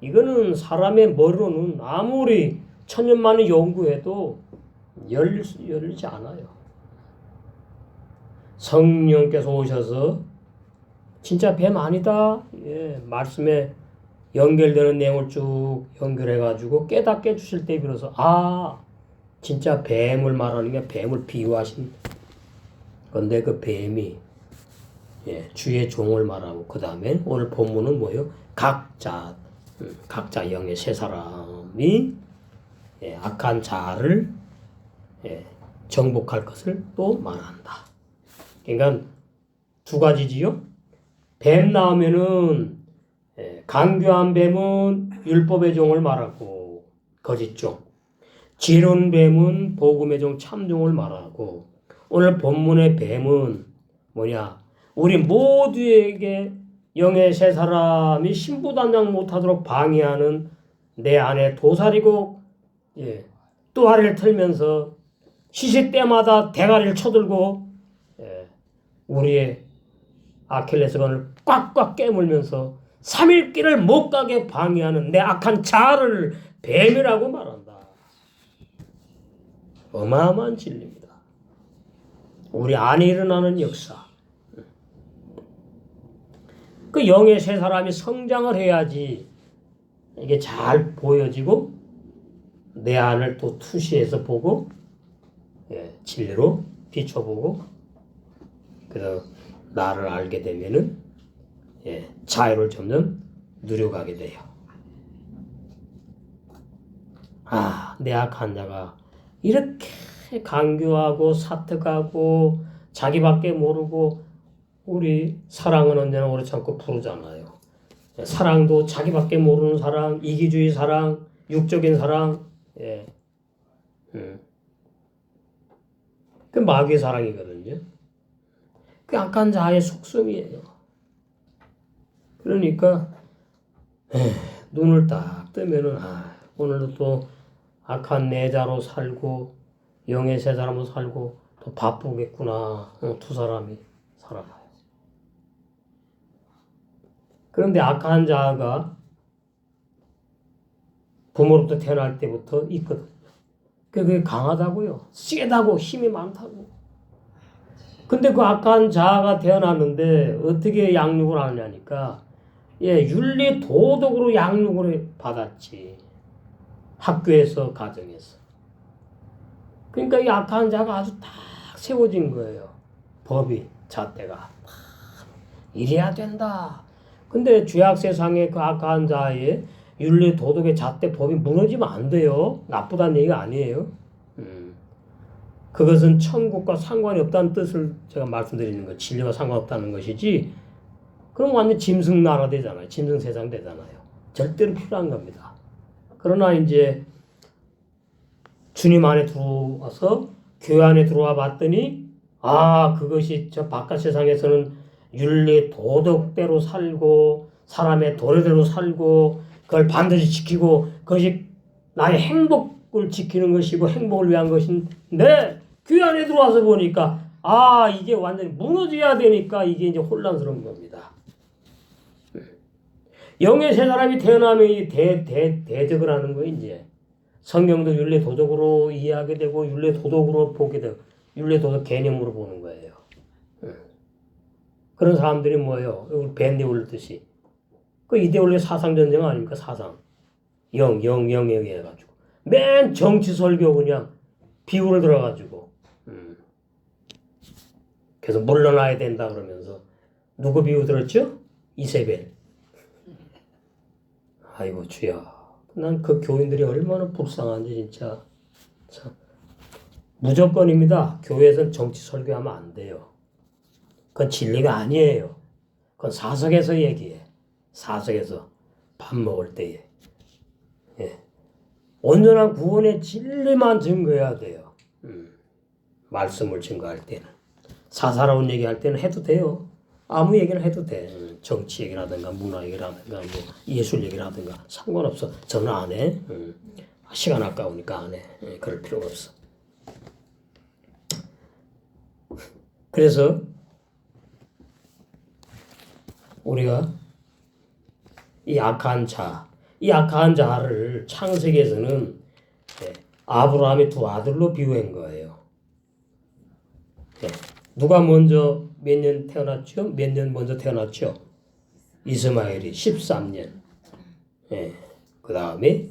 이거는 사람의 머리로는 아무리 천년만에 연구해도 열리지 않아요. 성령께서 오셔서 진짜 뱀 아니다. 예, 말씀에 연결되는 내용을 쭉 연결해가지고 깨닫게 해주실 때 비로소 진짜 뱀을 말하는 게 뱀을 비유하신 건데 그 뱀이 주의 종을 말하고 그 다음에 오늘 본문은 뭐예요? 각자 영의 세 사람이 악한 자를 정복할 것을 또 말한다. 그러니까 두 가지지요. 뱀 나오면은 강교한 뱀은 율법의 종을 말하고 거짓종, 지혜로운 뱀은 복음의 종 참종을 말하고 오늘 본문의 뱀은 뭐냐? 우리 모두에게 영의 세 사람이 신부단장 못하도록 방해하는 내 안에 도사리고 또아리를 틀면서 시시때마다 대가리를 쳐들고 우리의 아킬레스건을 꽉꽉 깨물면서 3일길을 못 가게 방해하는 내 악한 자아를 뱀이라고 말한다. 어마어마한 진리입니다. 우리 안에 일어나는 역사. 그 영의 세 사람이 성장을 해야지 이게 잘 보여지고 내 안을 또 투시해서 보고 진리로 비춰보고 그래서 나를 알게 되면은 자유를 점점 누려가게 돼요. 내 악한 자가 이렇게 강교하고 사특하고 자기밖에 모르고 우리 사랑은 언제나 오래 참고 부르잖아요. 사랑도 자기밖에 모르는 사랑, 이기주의 사랑, 육적인 사랑, 그 마귀의 사랑이거든요. 그 악한 자의 속성이에요. 그러니까 눈을 딱 뜨면은 오늘도 또 악한 내 자로 살고 영의 세 사람으로 살고 또 바쁘겠구나. 두 사람이 살아가요. 그런데 악한 자가 부모로부터 태어날 때부터 있거든요. 그게 강하다고요. 세다고 힘이 많다고. 근데 그 악한 자아가 태어났는데 어떻게 양육을 하느냐니까 윤리 도덕으로 양육을 받았지. 학교에서 가정에서. 그러니까 이 악한 자가 아주 딱 세워진 거예요. 법이 잣대가 이래야 된다. 근데 죄악 세상에 그 악한 자의 윤리 도덕의 잣대 법이 무너지면 안 돼요. 나쁘다는 얘기가 아니에요. 그것은 천국과 상관이 없다는 뜻을 제가 말씀드리는 거, 진리와 상관없다는 것이지. 그럼 완전 짐승 나라 되잖아요. 짐승 세상 되잖아요. 절대로 필요한 겁니다. 그러나 이제 주님 안에 들어와서 교회 안에 들어와 봤더니 그것이 저 바깥 세상에서는 윤리 도덕대로 살고 사람의 도리대로 살고 그걸 반드시 지키고 그것이 나의 행복을 지키는 것이고 행복을 위한 것인데 교회 안에 들어와서 보니까 이게 완전히 무너져야 되니까 이게 이제 혼란스러운 겁니다. 영의 세 사람이 태어나면 대적을 하는 거예요. 이제 성경도 윤리 도덕으로 이해하게 되고 윤리 도덕으로 보게 되고 윤리 도덕 개념으로 보는 거예요. 그런 사람들이 뭐예요? 밴드 올렸듯이 그 이데올리 사상 전쟁 아닙니까? 사상 영 해가지고 맨 정치 설교 그냥 비유를 들어가지고 그래서 물러나야 된다 그러면서 누구 비유 들었죠? 이세벨. 아이고 주야. 난 그 교인들이 얼마나 불쌍한지 진짜. 참. 무조건입니다. 교회에서는 정치 설교하면 안 돼요. 그건 진리가 아니에요. 그건 사석에서 얘기해. 사석에서 밥 먹을 때에. 온전한 구원의 진리만 증거해야 돼요. 말씀을 증거할 때는. 사사로운 얘기할 때는 해도 돼요. 아무 얘기를 해도 돼. 정치 얘기라든가 문화 얘기라든가 뭐 예술 얘기라든가 상관없어. 저는 안 해. 시간 아까우니까 안 해. 그럴 필요가 없어. 그래서 우리가 이 악한 자를 창세기에서는 아브라함의 두 아들로 비유한 거예요. 누가 먼저 몇 년 태어났죠? 몇 년 먼저 태어났죠? 이스마엘이 13년. 그 다음에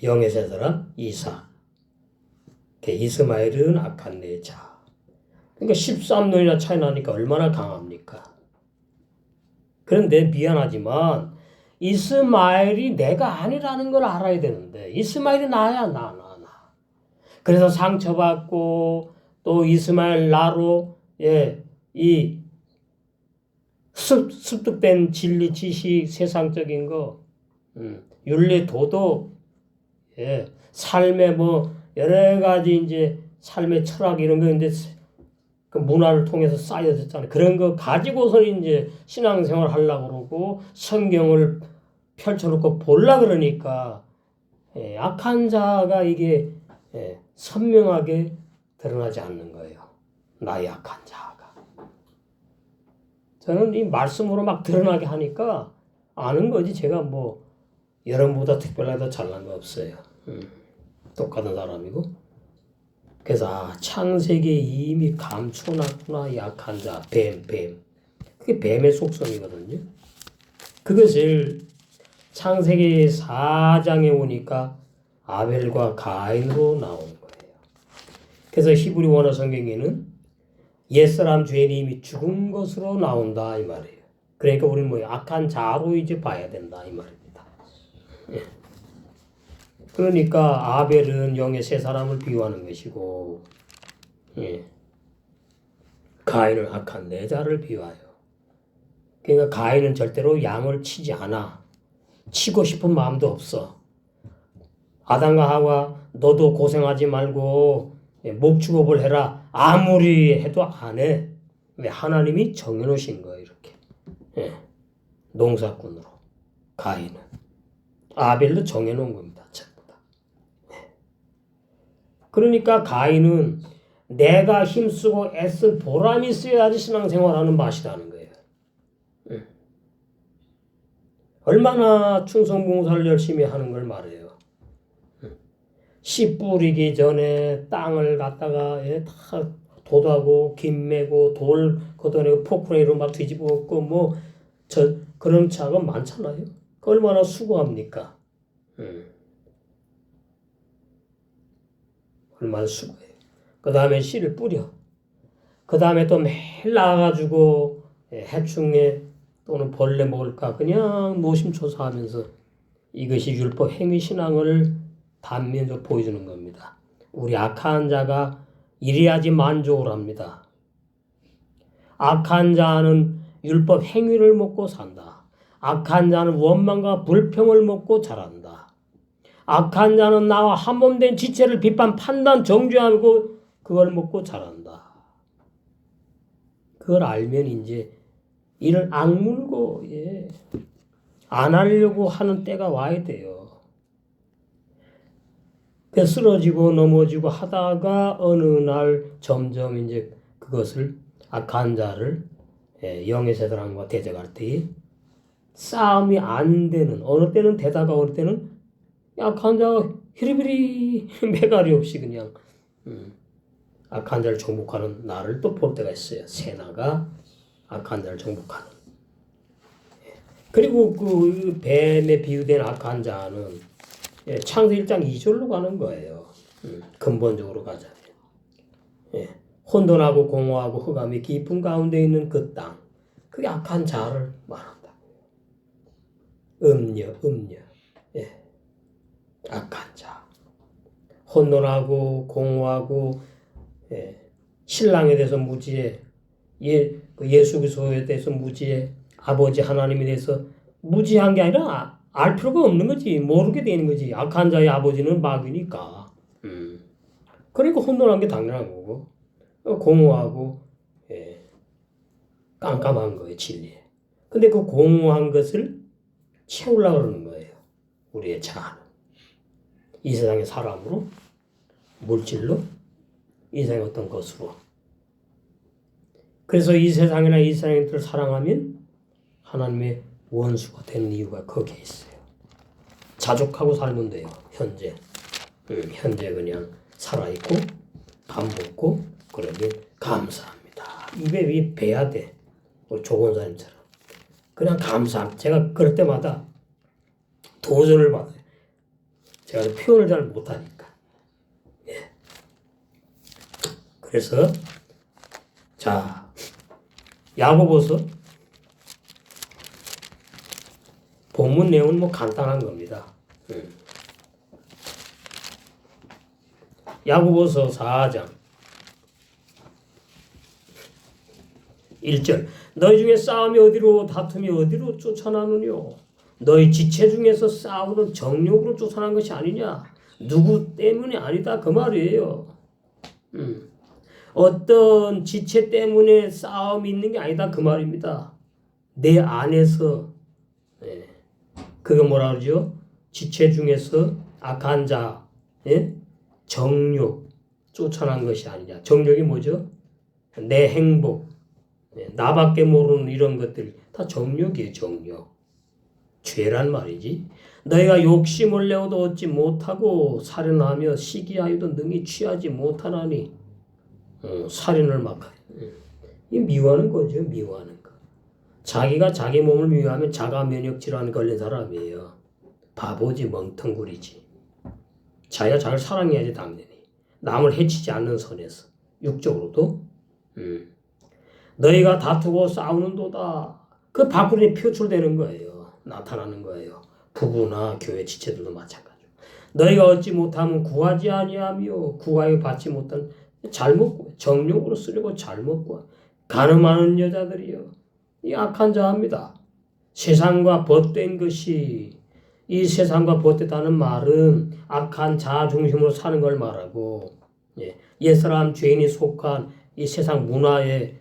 영의 세 사람 이삭. 이스마엘은 악한 네 자. 그러니까 13년이나 차이 나니까 얼마나 강합니까? 그런데 미안하지만 이스마엘이 내가 아니라는 걸 알아야 되는데 이스마엘이 나야 나. 그래서 상처받고 또 이스마엘 나로 이 습득된 진리 지식 세상적인 거 윤리 도덕 삶의 뭐 여러 가지 이제 삶의 철학 이런 거 이제 그 문화를 통해서 쌓여졌잖아요. 그런 거 가지고서 이제 신앙생활 하려고 그러고 성경을 펼쳐놓고 보려 그러니까 악한 자가 이게 선명하게 드러나지 않는 거예요. 나의 악한 자가. 저는 이 말씀으로 막 드러나게 하니까 아는 거지. 제가 뭐 여러분보다 특별하게 더 잘난 거 없어요. 똑같은 사람이고. 그래서 창세기에 이미 감춰놨구나. 이 악한 자, 뱀. 그게 뱀의 속성이거든요. 그것을 창세기 4장에 오니까 아벨과 가인으로 나온 거예요. 그래서 히브리 원어 성경에는 옛사람 죄인이 이미 죽은 것으로 나온다 이 말이에요. 그러니까 우리는 뭐 악한 자로 이제 봐야 된다 이 말입니다. 그러니까 아벨은 영의 세 사람을 비유하는 것이고 가인은 악한 네 자를 비유하여. 그러니까 가인은 절대로 양을 치지 않아. 치고 싶은 마음도 없어. 아담과 하와 너도 고생하지 말고 목축업을 해라. 아무리 해도 안 해. 왜? 하나님이 정해놓으신 거예요. 이렇게. 농사꾼으로. 가인은. 아벨도 정해놓은 겁니다. 전부 다. 그러니까 가인은 내가 힘쓰고 애쓴 보람이 있어야지 신앙생활하는 맛이라는 거예요. 얼마나 충성봉사를 열심히 하는 걸 말해요. 씨 뿌리기 전에 땅을 갖다가 다 돛하고 김 매고 돌 걷어내고 포크레인으로 막 뒤집어 엎고 뭐 그런 작업 많잖아요. 얼마나 수고합니까? 얼마나 수고해요. 그 다음에 씨를 뿌려. 그 다음에 또 매일 나와가지고 해충에 또는 벌레 먹을까 그냥 노심초사하면서 이것이 율법 행위신앙을 단면적으로 보여주는 겁니다. 우리 악한 자가 이래야지 만족을 합니다. 악한 자는 율법 행위를 먹고 산다. 악한 자는 원망과 불평을 먹고 자란다. 악한 자는 나와 한몸된 지체를 비판, 판단, 정죄하고 그걸 먹고 자란다. 그걸 알면 이제 이를 악물고 안 하려고 하는 때가 와야 돼요. 쓰러지고 넘어지고 하다가 어느 날 점점 이제 그것을 악한 자를 영의 세 사람과 대적할 때에 싸움이 안 되는, 어느 때는 되다가 어느 때는 악한 자가 히리비리 메가리 없이 그냥 악한 자를 정복하는 날을 또 볼 때가 있어요. 세나가 악한 자를 정복하는. 그리고 그 뱀에 비유된 악한 자는 창세기 1장 2절로 가는 거예요. 근본적으로 가자면. 혼돈하고 공허하고 흑암이 깊은 가운데 있는 그 땅. 그게 악한 자를 말한다. 음녀. 악한 자. 혼돈하고 공허하고 신랑에 대해서 무지해. 예수 그리스도에 대해서 무지해. 아버지 하나님에 대해서 무지한 게 아니라 알 필요가 없는 거지. 모르게 되는 거지. 악한 자의 아버지는 마귀니까. 그러니까 혼돈한 게 당연한 거고. 공허하고 깜깜한 거예요, 진리에. 근데 그 공허한 것을 채우려고 그러는 거예요. 우리의 자아는. 이 세상의 사람으로, 물질로, 이 세상의 어떤 것으로. 그래서 이 세상이나 이 세상을 사랑하면 하나님의 원수가 되는 이유가 거기에 있어요. 자족하고 살면 돼요. 현재. 현재 그냥 살아있고 밥 먹고 그러면 감사합니다. 입에 배야 돼. 우리 조건사님처럼. 그냥 감사합니다. 제가 그럴 때마다 도전을 받아요. 제가 표현을 잘 못하니까. 예. 그래서 자, 야고보서 본문 내용은 뭐 간단한 겁니다. 야고보서 4장 1절 너희 중에 싸움이 어디로 다툼이 어디로 쫓아나느뇨 너희 지체 중에서 싸우는 정욕으로 쫓아난 것이 아니냐 누구 때문이 아니다 그 말이에요. 어떤 지체 때문에 싸움이 있는 게 아니다 그 말입니다. 내 안에서 그거 뭐라 그러죠? 지체 중에서 악한 자 정욕 쫓아난 것이 아니냐. 정욕이 뭐죠? 내 행복 나밖에 모르는 이런 것들 다 정욕이에요. 정욕. 죄란 말이지. 너희가 욕심을 내어도 얻지 못하고 살인하며 시기하여도 능히 취하지 못하나니 살인을 막 이 미워하는 거죠. 미워하는 거. 자기가 자기 몸을 미워하면 자가 면역 질환 걸린 사람이에요. 바보지 멍텅구리지. 자기가 자기를 사랑해야지 당연히. 남을 해치지 않는 선에서 육적으로도 너희가 다투고 싸우는도다. 그 밖으로 표출되는 거예요. 나타나는 거예요. 부부나 교회 지체들도 마찬가지로. 너희가 얻지 못하면 구하지 아니하며 구하여 받지 못한 잘못 구해. 정욕으로 쓰려고 잘못 구하. 가늠하는 여자들이요. 이 악한 자입니다. 세상과 벗된 것이 이 세상과 벗됐다는 말은 악한 자아 중심으로 사는 걸 말하고 옛사람 죄인이 속한 이 세상 문화에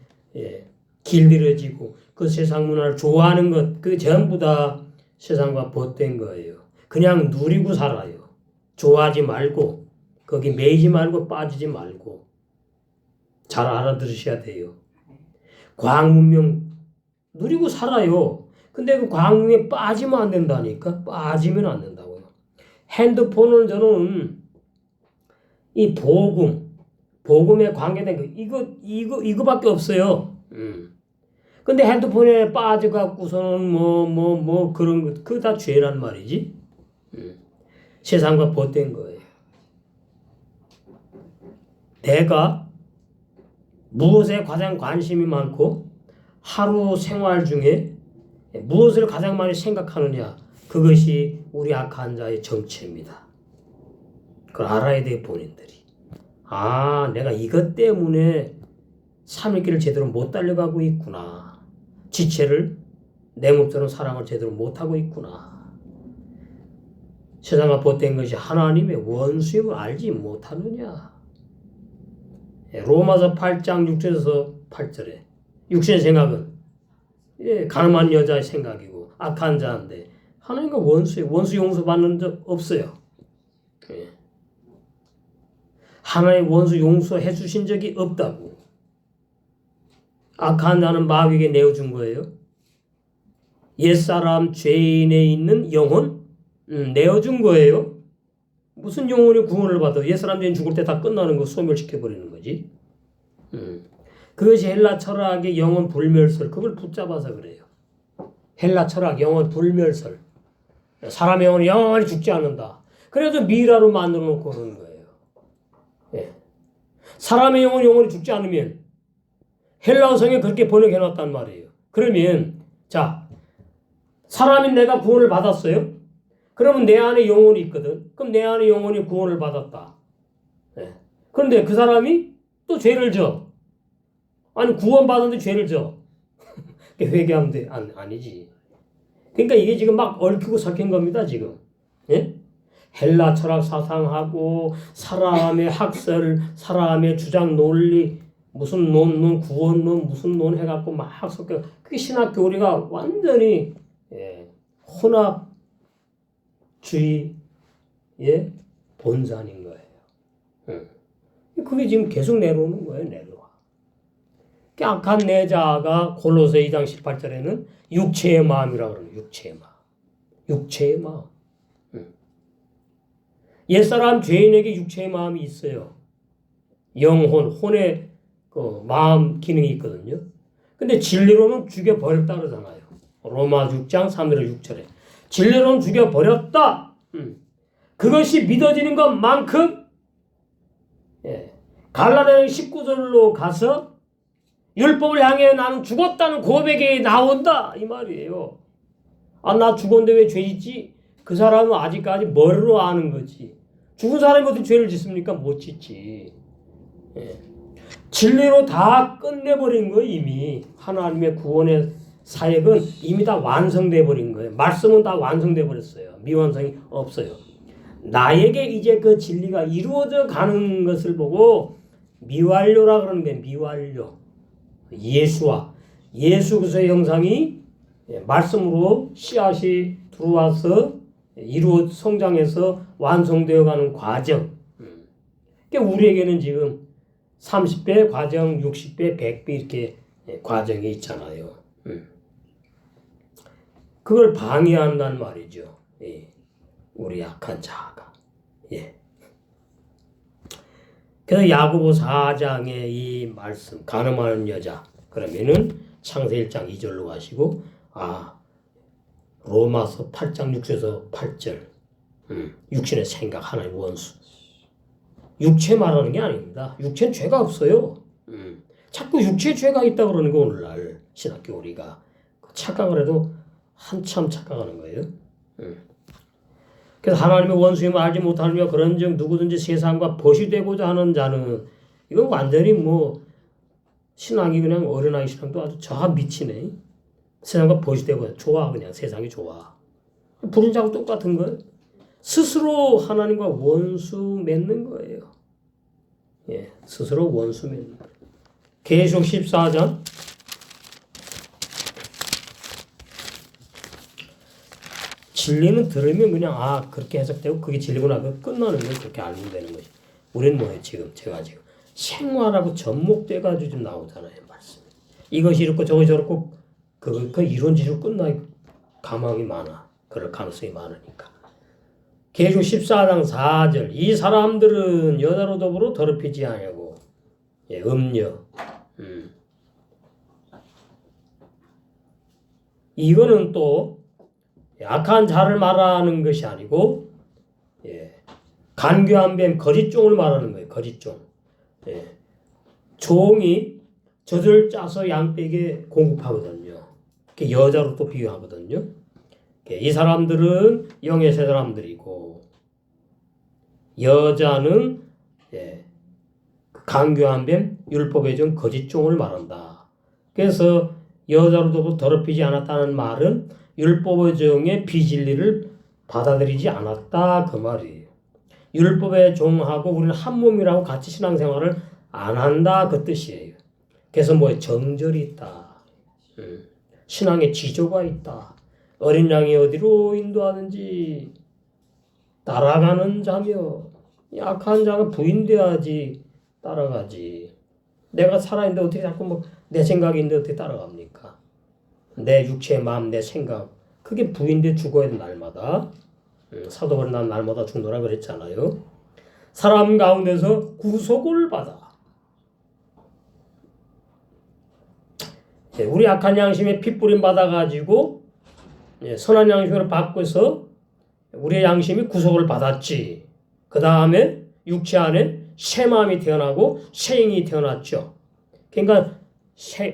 길들여지고 그 세상 문화를 좋아하는 것 그 전부 다 세상과 벗된 거예요. 그냥 누리고 살아요. 좋아하지 말고 거기 매이지 말고 빠지지 말고 잘 알아들으셔야 돼요. 과학 문명 누리고 살아요. 근데 그 과학 문명에 빠지면 안 된다니까. 빠지면 안 된다고요. 핸드폰은 저는 이 복음에 관계된 거 이거밖에 없어요. 근데 핸드폰에 빠져갖고서는 뭐 그런 것 그거 다 죄란 말이지. 세상과 벗된 거예요. 내가 무엇에 가장 관심이 많고 하루 생활 중에 무엇을 가장 많이 생각하느냐 그것이 우리 악한 자의 정체입니다. 그걸 알아야 돼 본인들이. 아 내가 이것 때문에 삶의 길을 제대로 못 달려가고 있구나. 지체를 내 몸처럼 사랑을 제대로 못하고 있구나. 세상과 벗된 것이 하나님의 원수임을 알지 못하느냐. 로마서 8장 6절에서 8절에 육신의 생각은 가늠한 여자의 생각이고 악한 자인데 하나님과 원수 용서받는 적 없어요. 하나님 원수 용서해 주신 적이 없다고. 악한 자는 마귀에게 내어준 거예요. 옛사람 죄인에 있는 영혼 내어준 거예요. 무슨 영혼이 구원을 받아? 옛사람 죄인 죽을 때 다 끝나는 거 소멸시켜버리는 거지. 그것이 헬라 철학의 영혼 불멸설. 그걸 붙잡아서 그래요. 헬라 철학 영혼 불멸설. 사람의 영혼이 영원히 죽지 않는다. 그래도 미라로 만들어 놓고 그러는 거예요. 사람의 영혼이 영원히 죽지 않으면 헬라어성에 그렇게 번역해 놨단 말이에요. 그러면 자 사람인 내가 구원을 받았어요. 그러면 내 안에 영혼이 있거든. 그럼 내 안에 영혼이 구원을 받았다. 그런데 그 사람이 또 죄를 져. 아니 구원받았는데 죄를 져. 회개하면 돼. 아니지. 그러니까 이게 지금 막 얽히고 섞인 겁니다. 지금. 헬라 철학 사상하고 사람의 학설, 사람의 주장 논리 무슨 논, 구원론, 무슨 논 해갖고 막 섞여. 그게 신학 교리가 완전히 혼합주의의 본산인 거예요. 그게 지금 계속 내려오는 거예요, 내려와. 악한 내 자아가 골로새 2장 18절에는 육체의 마음이라고 그러는 육체의 마음. 육체의 마음. 옛사람 죄인에게 육체의 마음이 있어요. 영혼, 혼의 그 마음 기능이 있거든요. 근데 진리로는 죽여버렸다 그러잖아요. 로마 6장 3절 6절에. 진리로는 죽여버렸다. 그것이 믿어지는 것만큼 갈라디아 19절로 가서 율법을 향해 나는 죽었다는 고백이 나온다 이 말이에요. 아, 나 죽었는데 왜 죄 짓지? 그 사람은 아직까지 머리로 아는 거지. 죽은 사람이 어떻게 죄를 짓습니까? 못 짓지. 진리로 다 끝내버린 거예요. 이미 하나님의 구원의 사역은 이미 다 완성돼 버린 거예요. 말씀은 다 완성돼 버렸어요. 미완성이 없어요. 나에게 이제 그 진리가 이루어져 가는 것을 보고 미완료라 그러는 게 미완료. 예수와 예수 그리스도의 형상이 말씀으로 씨앗이 들어와서 이루어 성장해서 완성되어 가는 과정. 그러니까 우리에게는 지금 30배 과정, 60배, 100배 이렇게 과정이 있잖아요. 그걸 방해한다는 말이죠. 우리 약한 자아가. 그래서 야고보 4장의 이 말씀, 간음하는 여자. 그러면은 창세 1장 2절로 가시고, 로마서 8장 6절에서 8절. 육신의 생각, 하나의 원수. 육체 말하는 게 아닙니다. 육체는 죄가 없어요. 자꾸 육체에 죄가 있다 그러는 거 오늘날 신학교리가 착각을 해도 한참 착각하는 거예요. 그래서 하나님의 원수임을 알지 못하느냐 그런즉 누구든지 세상과 벗이 되고자 하는 자는 이건 완전히 뭐 신앙이 그냥 어린아이 신앙도 아주 저하 미치네. 세상과 벗이 되고 좋아 그냥 세상이 좋아. 불인자하고 똑같은 거예요. 스스로 하나님과 원수 맺는 거예요. 스스로 원수 맺는 거예요. 계시록 14장 진리는 들으면 그냥 그렇게 해석되고 그게 진리구나 그 끝나는 건 그렇게 알면 되는 거지. 우리는 뭐예요 지금 제가 지금 생활하고 접목돼가지고 좀 나오잖아요 말씀. 이것이 이렇고 저것이 저렇고 그 이론지로 끝나 가망이 많아. 그럴 가능성이 많으니까. 계시록 14장 4절 이 사람들은 여자로 더불어 더럽히지 아니하고 음녀 이거는 또 악한 자를 말하는 것이 아니고 간교한 뱀 거짓종을 말하는 거예요. 거짓종. 종이 젖을 짜서 양떼에게 공급하거든요. 여자로 또 비유하거든요. 이 사람들은 영의 새 사람들이고 여자는 간교한 뱀 율법의 종 거짓종을 말한다. 그래서 여자로도 더럽히지 않았다는 말은 율법의 종의 비진리를 받아들이지 않았다 그 말이에요. 율법의 종하고 우리는 한 몸이라고 같이 신앙생활을 안 한다 그 뜻이에요. 그래서 정절이 있다. 신앙의 지조가 있다. 어린 양이 어디로 인도하는지 따라가는 자며 약한 자가 부인돼야지 따라가지. 내가 살아있는데 어떻게 자꾸 내 생각인데 어떻게 따라갑니까? 내 육체의 마음, 내 생각 그게 부인돼 죽어야 돼 날마다. 사도 바울은 난 날마다 죽노라 그랬잖아요. 사람 가운데서 구속을 받아. 우리 악한 양심에 핏부림 받아가지고 선한 양심으로 바꿔서 우리의 양심이 구속을 받았지. 그 다음에 육체 안에 새 마음이 태어나고 새 영이 태어났죠. 그러니까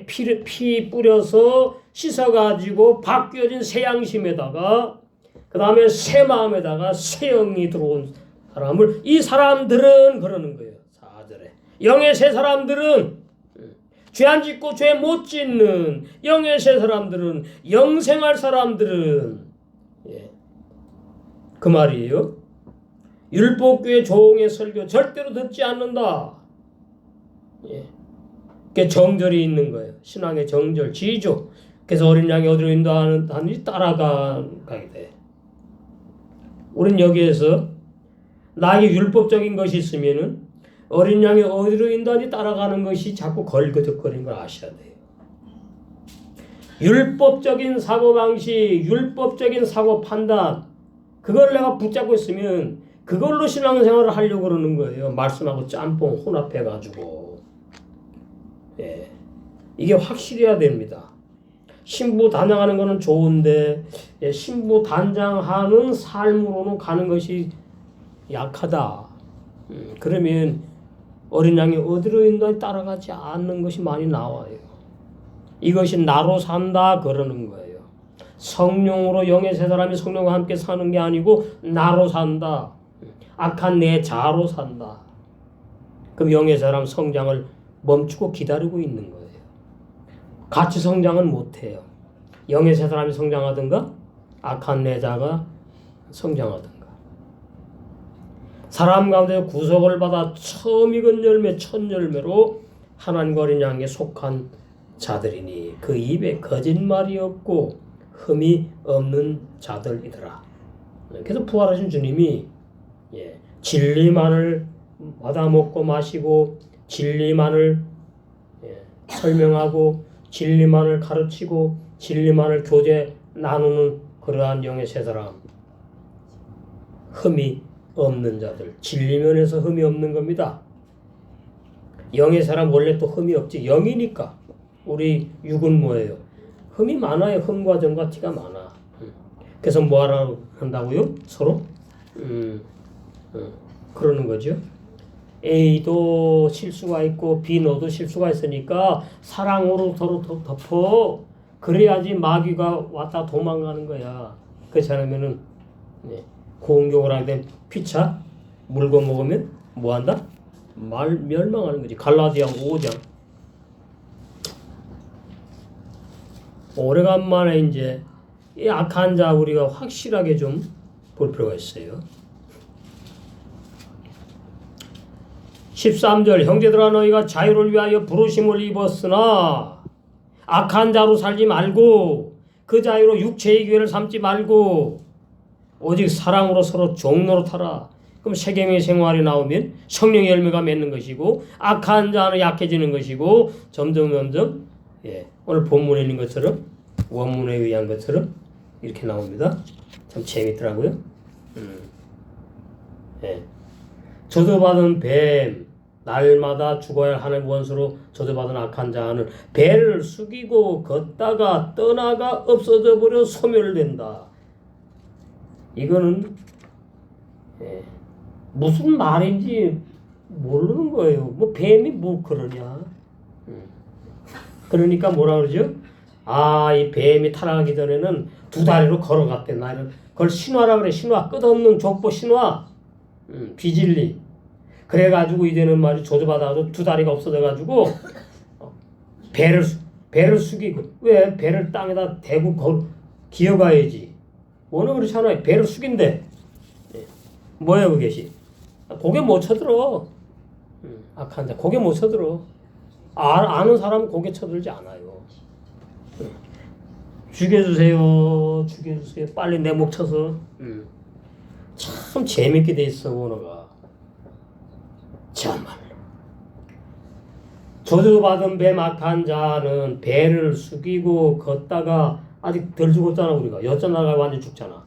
피 뿌려서 씻어가지고 바뀌어진 새 양심에다가 그 다음에 새 마음에다가 새 영이 들어온 사람을 이 사람들은 그러는 거예요. 4절에 영의 새 사람들은 죄 안 짓고 죄 못 짓는 영의 새 사람들은 영생할 사람들은 그 말이에요. 율법교의 종의 설교 절대로 듣지 않는다. 그게 정절이 있는 거예요. 신앙의 정절, 지조. 그래서 어린 양이 어디로 인도하는지 따라가게 돼. 우린 여기에서 나에게 율법적인 것이 있으면은 어린 양이 어디로 인도하는지 따라가는 것이 자꾸 걸그적거리는 걸 아셔야 돼요. 율법적인 사고방식, 율법적인 사고 판단, 그걸 내가 붙잡고 있으면 그걸로 신앙생활을 하려고 그러는 거예요. 말씀하고 짬뽕 혼합해가지고. 예. 이게 확실해야 됩니다. 신부 단장하는 거는 좋은데, 예, 신부 단장하는 삶으로는 가는 것이 약하다. 그러면 어린 양이 어디로 인도에 따라가지 않는 것이 많이 나와요. 이것이 나로 산다 그러는 거예요. 성령으로 영의 세 사람이 성령과 함께 사는 게 아니고 나로 산다. 악한 내 자로 산다. 그럼 영의 사람 성장을 멈추고 기다리고 있는 거예요. 같이 성장은 못해요. 영의 세 사람이 성장하든가 악한 내 자가 성장하든가. 사람 가운데 구속을 받아 처음 익은 열매 첫 열매로 하나님과 어린 양에 속한 자들이니 그 입에 거짓말이 없고 흠이 없는 자들이더라. 그래서 부활하신 주님이 진리만을 받아 먹고 마시고 진리만을 설명하고 진리만을 가르치고 진리만을 교제 나누는 그러한 영의 세 사람, 흠이 없는 자들, 진리면에서 흠이 없는 겁니다. 영의 사람 원래 또 흠이 없지. 영이니까. 우리 육은 뭐예요? 흠이 많아요. 흠과 점과 티가 많아. 그래서 뭐하라 한다고요? 서로? 그러는 거죠. A도 실수가 있고 B 너도 실수가 있으니까 사랑으로 서로 덮어. 그래야지 마귀가 왔다 도망가는 거야. 그렇지 않으면은 공격을 하게 되면 피차 물고 먹으면 뭐한다? 멸망하는 거지. 갈라디아 5장. 오래간만에 이제 이 악한 자 우리가 확실하게 좀 볼 필요가 있어요. 13절 형제들아 너희가 자유를 위하여 부르심을 입었으나 악한 자로 살지 말고 그 자유로 육체의 기회를 삼지 말고 오직 사랑으로 서로 종노릇하라. 그럼 세경의 생활이 나오면 성령의 열매가 맺는 것이고 악한 자는 약해지는 것이고 점점 오늘 본문에 있는 것처럼 원문에 의한 것처럼 이렇게 나옵니다. 참 재밌더라고요. 저주받은 뱀 날마다 죽어야 하는 원수로 저주받은 악한 자는 배를 숙이고 걷다가 떠나가 없어져 버려 소멸된다. 이거는 무슨 말인지 모르는 거예요. 뭐 뱀이 뭐 그러냐. 그러니까 뭐라 그러죠? 이 뱀이 타락하기 전에는 두 다리로 걸어갔대. 나를 그걸 신화라 그래. 신화 끝없는 족보 신화. 비진리. 그래가지고 이제는 말이 조져받아서 두 다리가 없어져가지고 배를 숙이고 왜 배를 땅에다 대고 기어가야지. 뭐는 그렇잖아요. 배를 숙인대. 뭐예요 그것이? 고개 못 쳐들어. 악한 자 고개 못 쳐들어. 아는 사람은 고개 쳐들지 않아요. 죽여주세요. 죽여주세요. 빨리 내 목 쳐서. 참 재밌게 돼 있어 언어가. 정말로. 저주받은 뱀 악한 자는 배를 숙이고 걷다가 아직 덜 죽었잖아 우리가. 여자나가 완전 죽잖아.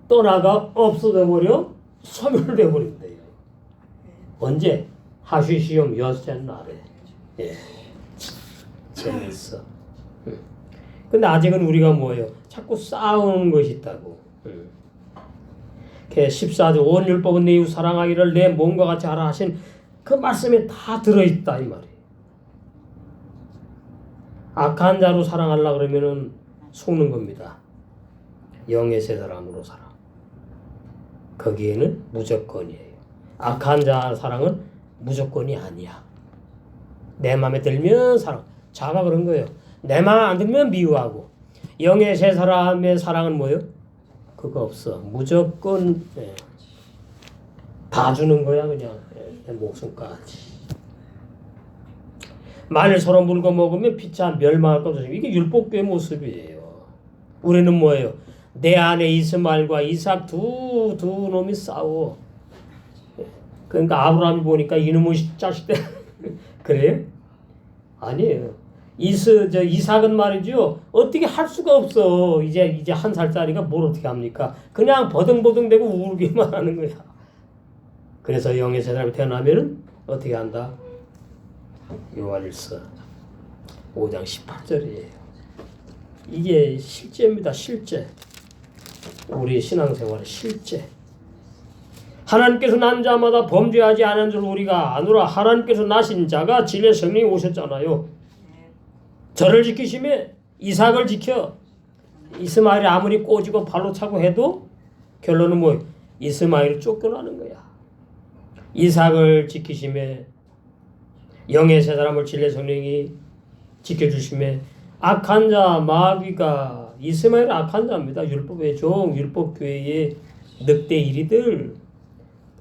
떠나가 없어져 버려 소멸돼 버린대요. 언제? 하수시험 여섯 날에. 재밌어. 근데 아직은 우리가 뭐예요? 자꾸 싸우는 것이 있다고. 14절 온 율법은 내 이웃 사랑하기를 내 몸과 같이 하라 하신 그 말씀에 다 들어있다 이 말이에요. 악한 자로 사랑하려고 그러면은 속는 겁니다. 영의 세 사람으로 살아. 거기에는 무조건이에요. 악한 자 사랑은 무조건이 아니야. 내 마음에 들면 사랑. 자가 그런 거예요. 내 마음에 안 들면 미워하고. 영의 세 사람의 사랑은 뭐예요? 그거 없어. 무조건 다 주는 거야 그냥. 내 목숨까지. 만일 서로 물고 먹으면 피차 멸망할 것이다. 이게 율법교의 모습이에요. 우리는 뭐예요? 내 안에 이스마엘과 이삭 두 놈이 싸워. 그러니까 아브라함이 보니까 이놈의 자식들 그래요? 아니에요. 이삭은 말이죠. 어떻게 할 수가 없어. 이제 1살짜리가 뭘 어떻게 합니까? 그냥 버둥버둥대고 울기만 하는 거야. 그래서 영의 세 사람이 태어나면은 어떻게 한다? 요한일서 5장 18절이에요. 이게 실제입니다. 실제. 우리 신앙생활의 실제. 하나님께서 난 자마다 범죄하지 않은 줄 우리가 아노라. 하나님께서 나신 자가 진리의 성령이 오셨잖아요. 저를 지키시면 이삭을 지켜. 이스마엘이 아무리 꼬지고 발로 차고 해도 결론은 뭐예요? 이스마엘이 쫓겨나는 거야. 이삭을 지키시면 영의 세 사람을 진리의 성령이 지켜주시면 악한 자 마귀가 이스마엘은 악한 자입니다. 율법의 종, 율법교회의 늑대 이리들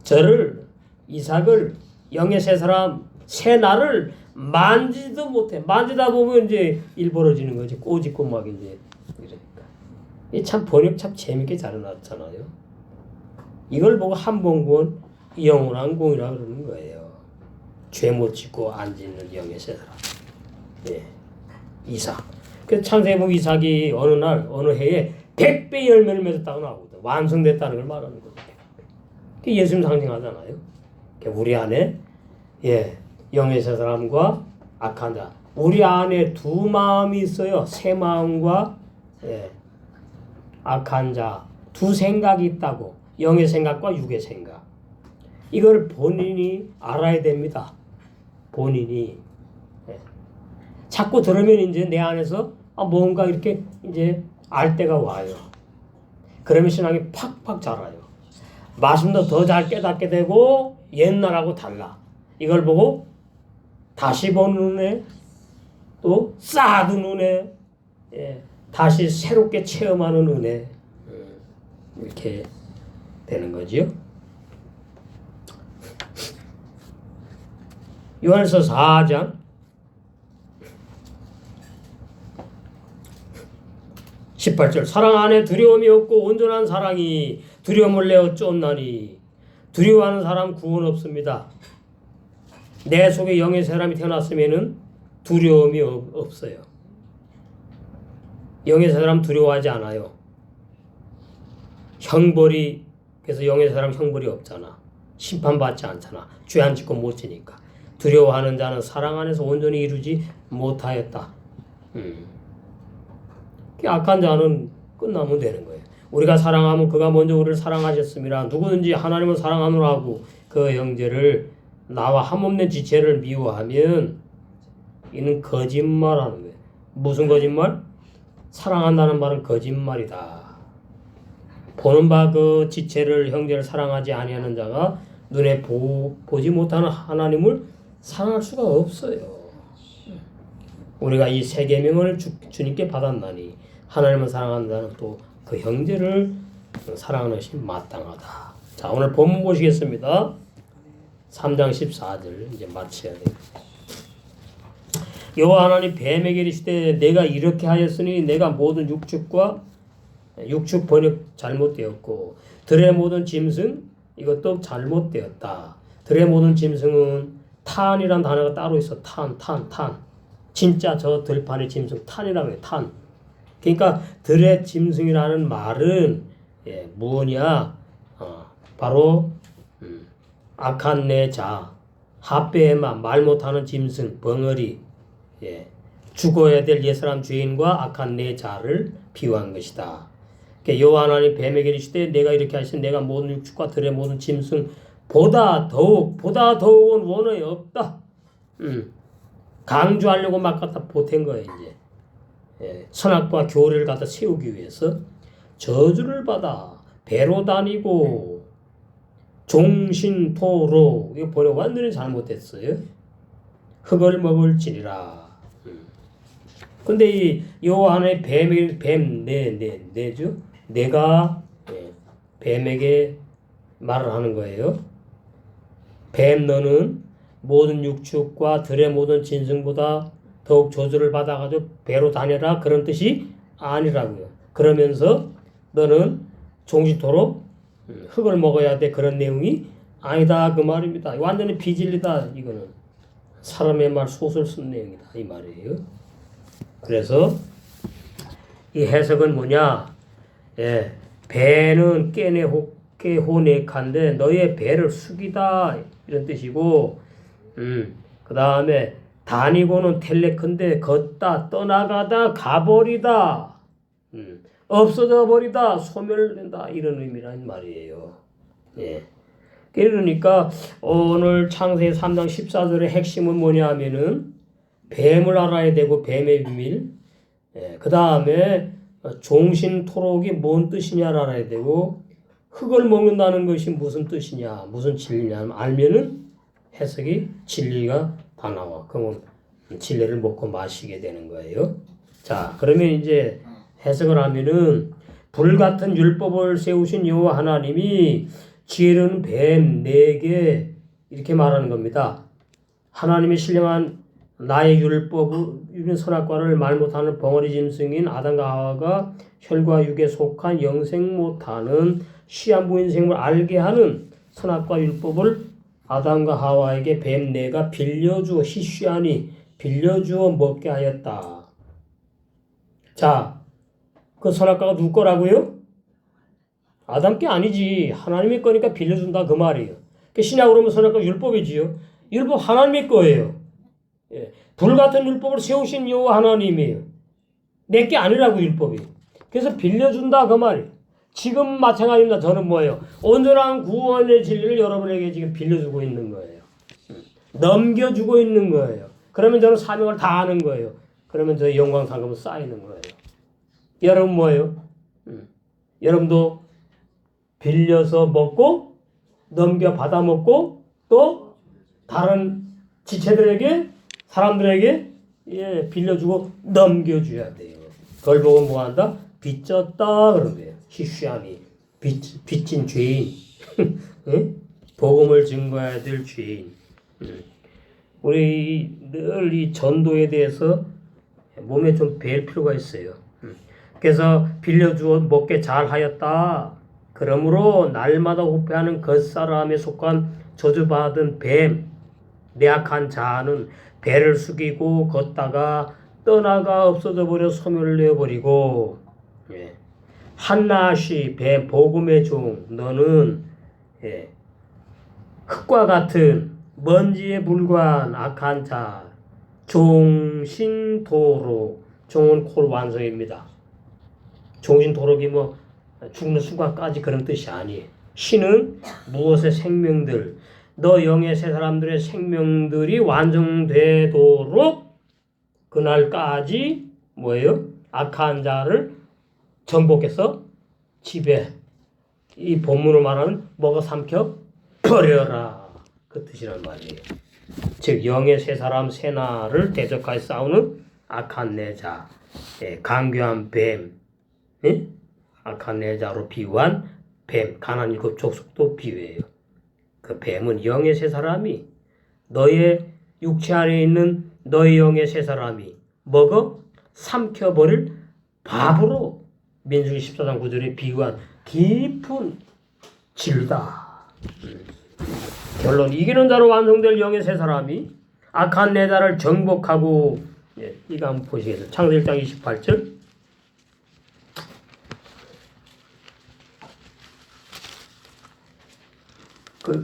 저를 이삭을 영의 세 사람 새 나를 만지도 못해. 만지다 보면 이제 일 벌어지는 거지. 꼬집고 막 이제 이러니까. 이 참 번역 참 재밌게 잘 해놨잖아요. 이걸 보고 한봉구원 영원한 공이라 그러는 거예요. 죄 못 짓고 안 짓는 영의 세 사람. 예. 이삭. 그래서 창세기 보면 이삭이 어느 날 어느 해에 100배 열매를 맺었다고 나오거든. 완성됐다는 걸 말하는 거거든. 그게 예수님 상징하잖아요. 우리 안에 영의 세 사람과 악한 자. 우리 안에 두 마음이 있어요. 새 마음과 악한 자. 두 생각이 있다고. 영의 생각과 육의 생각. 이걸 본인이 알아야 됩니다. 본인이. 자꾸 들으면 이제 내 안에서 뭔가 이렇게 이제 알 때가 와요. 그러면 신앙이 팍팍 자라요. 말씀도 더 잘 깨닫게 되고 옛날하고 달라. 이걸 보고 다시 보는 눈에 또 쌓아둔 눈에 다시 새롭게 체험하는 은혜 이렇게 되는 거지요. 요한일서 4장 18절 사랑 안에 두려움이 없고 온전한 사랑이 두려움을 내어 쫓나니 두려워하는 사람 구원 없습니다. 내 속에 영의 사람이 태어났으면은 두려움이 없어요. 영의 사람 두려워하지 않아요. 형벌이 그래서 영의 사람 형벌이 없잖아. 심판받지 않잖아. 죄 안 짓고 못 지니까. 두려워하는 자는 사랑 안에서 온전히 이루지 못하였다. 악한 자는 끝나면 되는 거예요. 우리가 사랑하면 그가 먼저 우리를 사랑하셨습니다. 누구든지 하나님을 사랑하노라 하고 그 형제를 나와 함없는 지체를 미워하면 이는 거짓말하는 거예요. 무슨 거짓말? 사랑한다는 말은 거짓말이다. 보는 바 그 지체를 형제를 사랑하지 아니하는 자가 눈에 보지 못하는 하나님을 사랑할 수가 없어요. 우리가 이 세 계명을 주님께 받았나니 하나님을 사랑하는 자는 또 그 형제를 사랑하는 것이 마땅하다. 자, 오늘 본문 보시겠습니다. 3장 14절 이제 마쳐야 돼요. 여호와 하나님 뱀에게 이르시되 내가 이렇게 하였으니 내가 모든 육축 번역 잘못되었고 들의 모든 짐승 이것도 잘못되었다. 들의 모든 짐승은 탄이란 단어가 따로 있어. 탄. 진짜 저 들판의 짐승 탄이라고 해요. 탄. 그러니까 들의 짐승이라는 말은 뭐냐? 바로 악한 내 자, 합배에만 말 못하는 짐승, 벙어리, 죽어야 될 옛사람 죄인과 악한 내 자를 비유한 것이다. 여호와 하나님 뱀에게 이르시되 내가 이렇게 하시니 내가 모든 육축과 들의 모든 짐승 보다 더욱은 원어에 없다. 강조하려고 막 갖다 보탠 거예요. 이제 선악과 교례를 갖다 세우기 위해서 저주를 받아 배로 다니고 종신토로 이거 번역 완전히 잘못됐어요. 흙을 먹을지니라. 근데 이 여호와 하나님 뱀죠. 내가 뱀에게 말을 하는 거예요. 뱀 너는 모든 육축과 들의 모든 진승보다 더욱 저주를 받아가지고 배로 다녀라 그런 뜻이 아니라고요. 그러면서 너는 종신토록 흙을 먹어야 돼 그런 내용이 아니다 그 말입니다. 완전히 비진리다. 이거는 사람의 말 소설 쓴 내용이다 이 말이에요. 그래서 이 해석은 뭐냐? 예, 배는 깨호넥한데 너의 배를 숙이다 이런 뜻이고, 그 다음에 다니고는 텔레컨데 걷다 떠나가다 가버리다, 없어져 버리다 소멸된다 이런 의미라는 말이에요. 예. 그러니까 오늘 창세기 3장 14절의 핵심은 뭐냐 하면은 뱀을 알아야 되고 뱀의 비밀, 예. 그 다음에 종신토록이 뭔 뜻이냐를 알아야 되고 흙을 먹는다는 것이 무슨 뜻이냐 무슨 진리냐 알면은 해석이 진리가 다 나와. 그러면 진리를 먹고 마시게 되는 거예요. 자, 그러면 이제 해석을 하면은 불같은 율법을 세우신 여호와 하나님이 지혜로운 뱀 4개 이렇게 말하는 겁니다. 하나님이 신령한 나의 율법은 선악과를 말 못하는 벙어리 짐승인 아담과 하와가 혈과 육에 속한 영생 못하는 시한부인 생물 알게 하는 선악과 율법을 아담과 하와에게 뱀 4가 빌려주어 희쉬하니 빌려주어 먹게 하였다. 자, 그 선악과가 누구 거라고요? 아담 게 아니지. 하나님의 거니까 빌려준다 그 말이에요. 그 신약으로 보면 선악과 율법이지요. 율법 하나님의 거예요. 예. 불같은 율법을 세우신 여호와 하나님이에요. 내게 아니라고 율법이. 그래서 빌려준다 그 말이에요. 지금 마찬가지입니다. 저는 뭐예요? 온전한 구원의 진리를 여러분에게 지금 빌려주고 있는 거예요. 넘겨주고 있는 거예요. 그러면 저는 사명을 다 하는 거예요. 그러면 저의 영광 상급은 쌓이는 거예요. 여러분 뭐예요? 여러분도 빌려서 먹고 넘겨 받아 먹고 또 다른 지체들에게 사람들에게 예, 빌려주고 넘겨줘야 돼요. 그걸 보고 뭐 한다? 빚졌다 그런 거예요. 희쉬하니 빚진 죄인 응? 복음을 증거해야 될 죄인. 우리 늘 이 전도에 대해서 몸에 좀 뵐 필요가 있어요. 그래서 빌려주어 먹게 잘하였다. 그러므로 날마다 후패하는 겉사람에 속한 저주받은 뱀 내악한 자는 배를 숙이고 걷다가 떠나가 없어져 버려 소멸을 내어버리고, 예. 한나시 뱀 복음의 종 너는 예. 흙과 같은 먼지에 불과한 악한 자 종신토록 종은 콜 완성입니다. 종신토록이 뭐 죽는 순간까지 그런 뜻이 아니에요. 신은 무엇의 생명들 너 영의 새 사람들의 생명들이 완성되도록 그날까지 뭐예요? 악한 자를 정복해서 지배 이 본문을 말하는 먹어 삼켜 버려라 그 뜻이란 말이에요. 즉 영의 새 사람 새나를 대적하여 싸우는 악한 내자 예, 강교한 뱀 예? 악한 내자로 비유한 뱀 가나안 7 족속도 비유해요. 그 뱀은 영의 새 사람이 너의 육체 안에 있는 너의 영의 새 사람이 먹어 삼켜버릴 밥으로 민수기 14장 9절에 비유한 깊은 진리다. 결론 이기는 자로 완성될 영의 새 사람이 악한 내 자를 정복하고 예, 이거 한번 보시겠어요. 창세기 1장 28절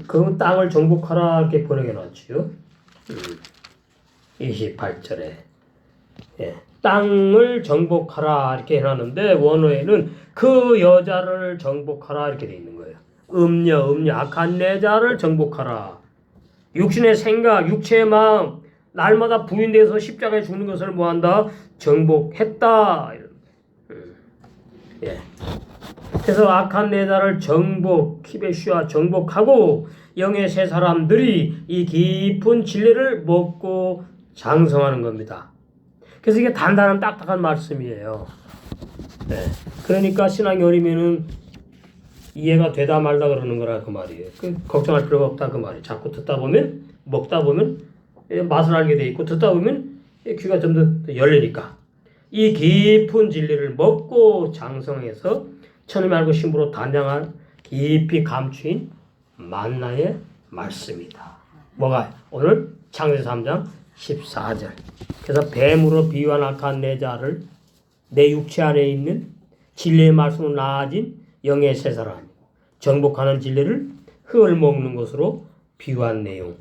그 땅을 정복하라 이렇게 번역해놨지요. 28절에 예, 땅을 정복하라 이렇게 해놨는데 원어에는 그 여자를 정복하라 이렇게 돼 있는 거예요. 음녀 악한 내 자를 정복하라. 육신의 생각 육체의 마음 날마다 부인돼서 십자가에 죽는 것을 뭐한다? 정복했다. 예. 그래서 악한 내 자를 정복, 키베슈아 정복하고 영의 새 사람들이 이 깊은 진리를 먹고 장성하는 겁니다. 그래서 이게 단단한 딱딱한 말씀이에요. 네. 그러니까 신앙이 어리면은 이해가 되다 말다 그러는 거라 그 말이에요. 걱정할 필요가 없다 그 말이에요. 자꾸 듣다 보면 먹다 보면 맛을 알게 돼 있고 듣다 보면 귀가 좀 더 열리니까 이 깊은 진리를 먹고 장성해서 천을 말고 심부로 단장한 깊이 감추인 만나의 말씀이다. 뭐가? 오늘 창세기 3장 14절. 그래서 뱀으로 비유한 악한 내 자를 내 육체 안에 있는 진리의 말씀으로 나아진 영의 세 사람 정복하는 진리를 흙을 먹는 것으로 비유한 내용.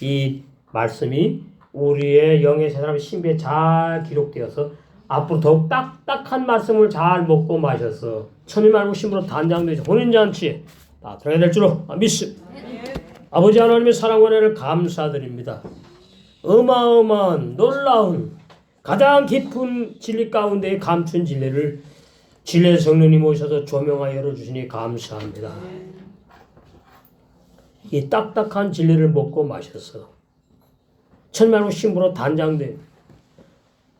이 말씀이 우리의 영의 세 사람의 신비에 잘 기록되어서 앞으로 더욱 딱딱한 말씀을 잘 먹고 마셔서 천일 말고 심으로 단장되지 혼인잔치에 다 들어가야 될 줄로 믿습니다. 아버지 하나님의 사랑과 은혜를 감사드립니다. 어마어마한 놀라운 가장 깊은 진리 가운데 감춘 진리를 진리의 성령님 오셔서 조명하여 열어주시니 감사합니다. 이 딱딱한 진리를 먹고 마셔서 천만고 심부로 단장된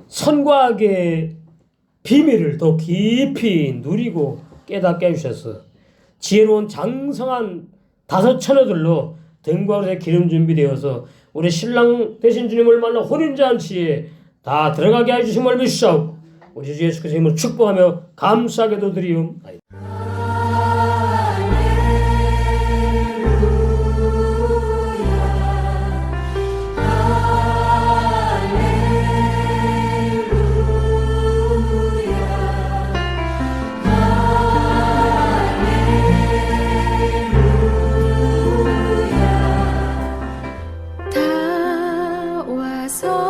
선과 악의 비밀을 더 깊이 누리고 깨닫게 해주셔서 지혜로운 장성한 다섯 처녀들로 등과로에 기름 준비되어서 우리 신랑 되신 주님을 만나 혼인잔치에 다 들어가게 해주심을 믿사옵고 우리 주 예수 그리스도의 이름으로 축복하며 감사하게도 드리옵나이다. 다 와서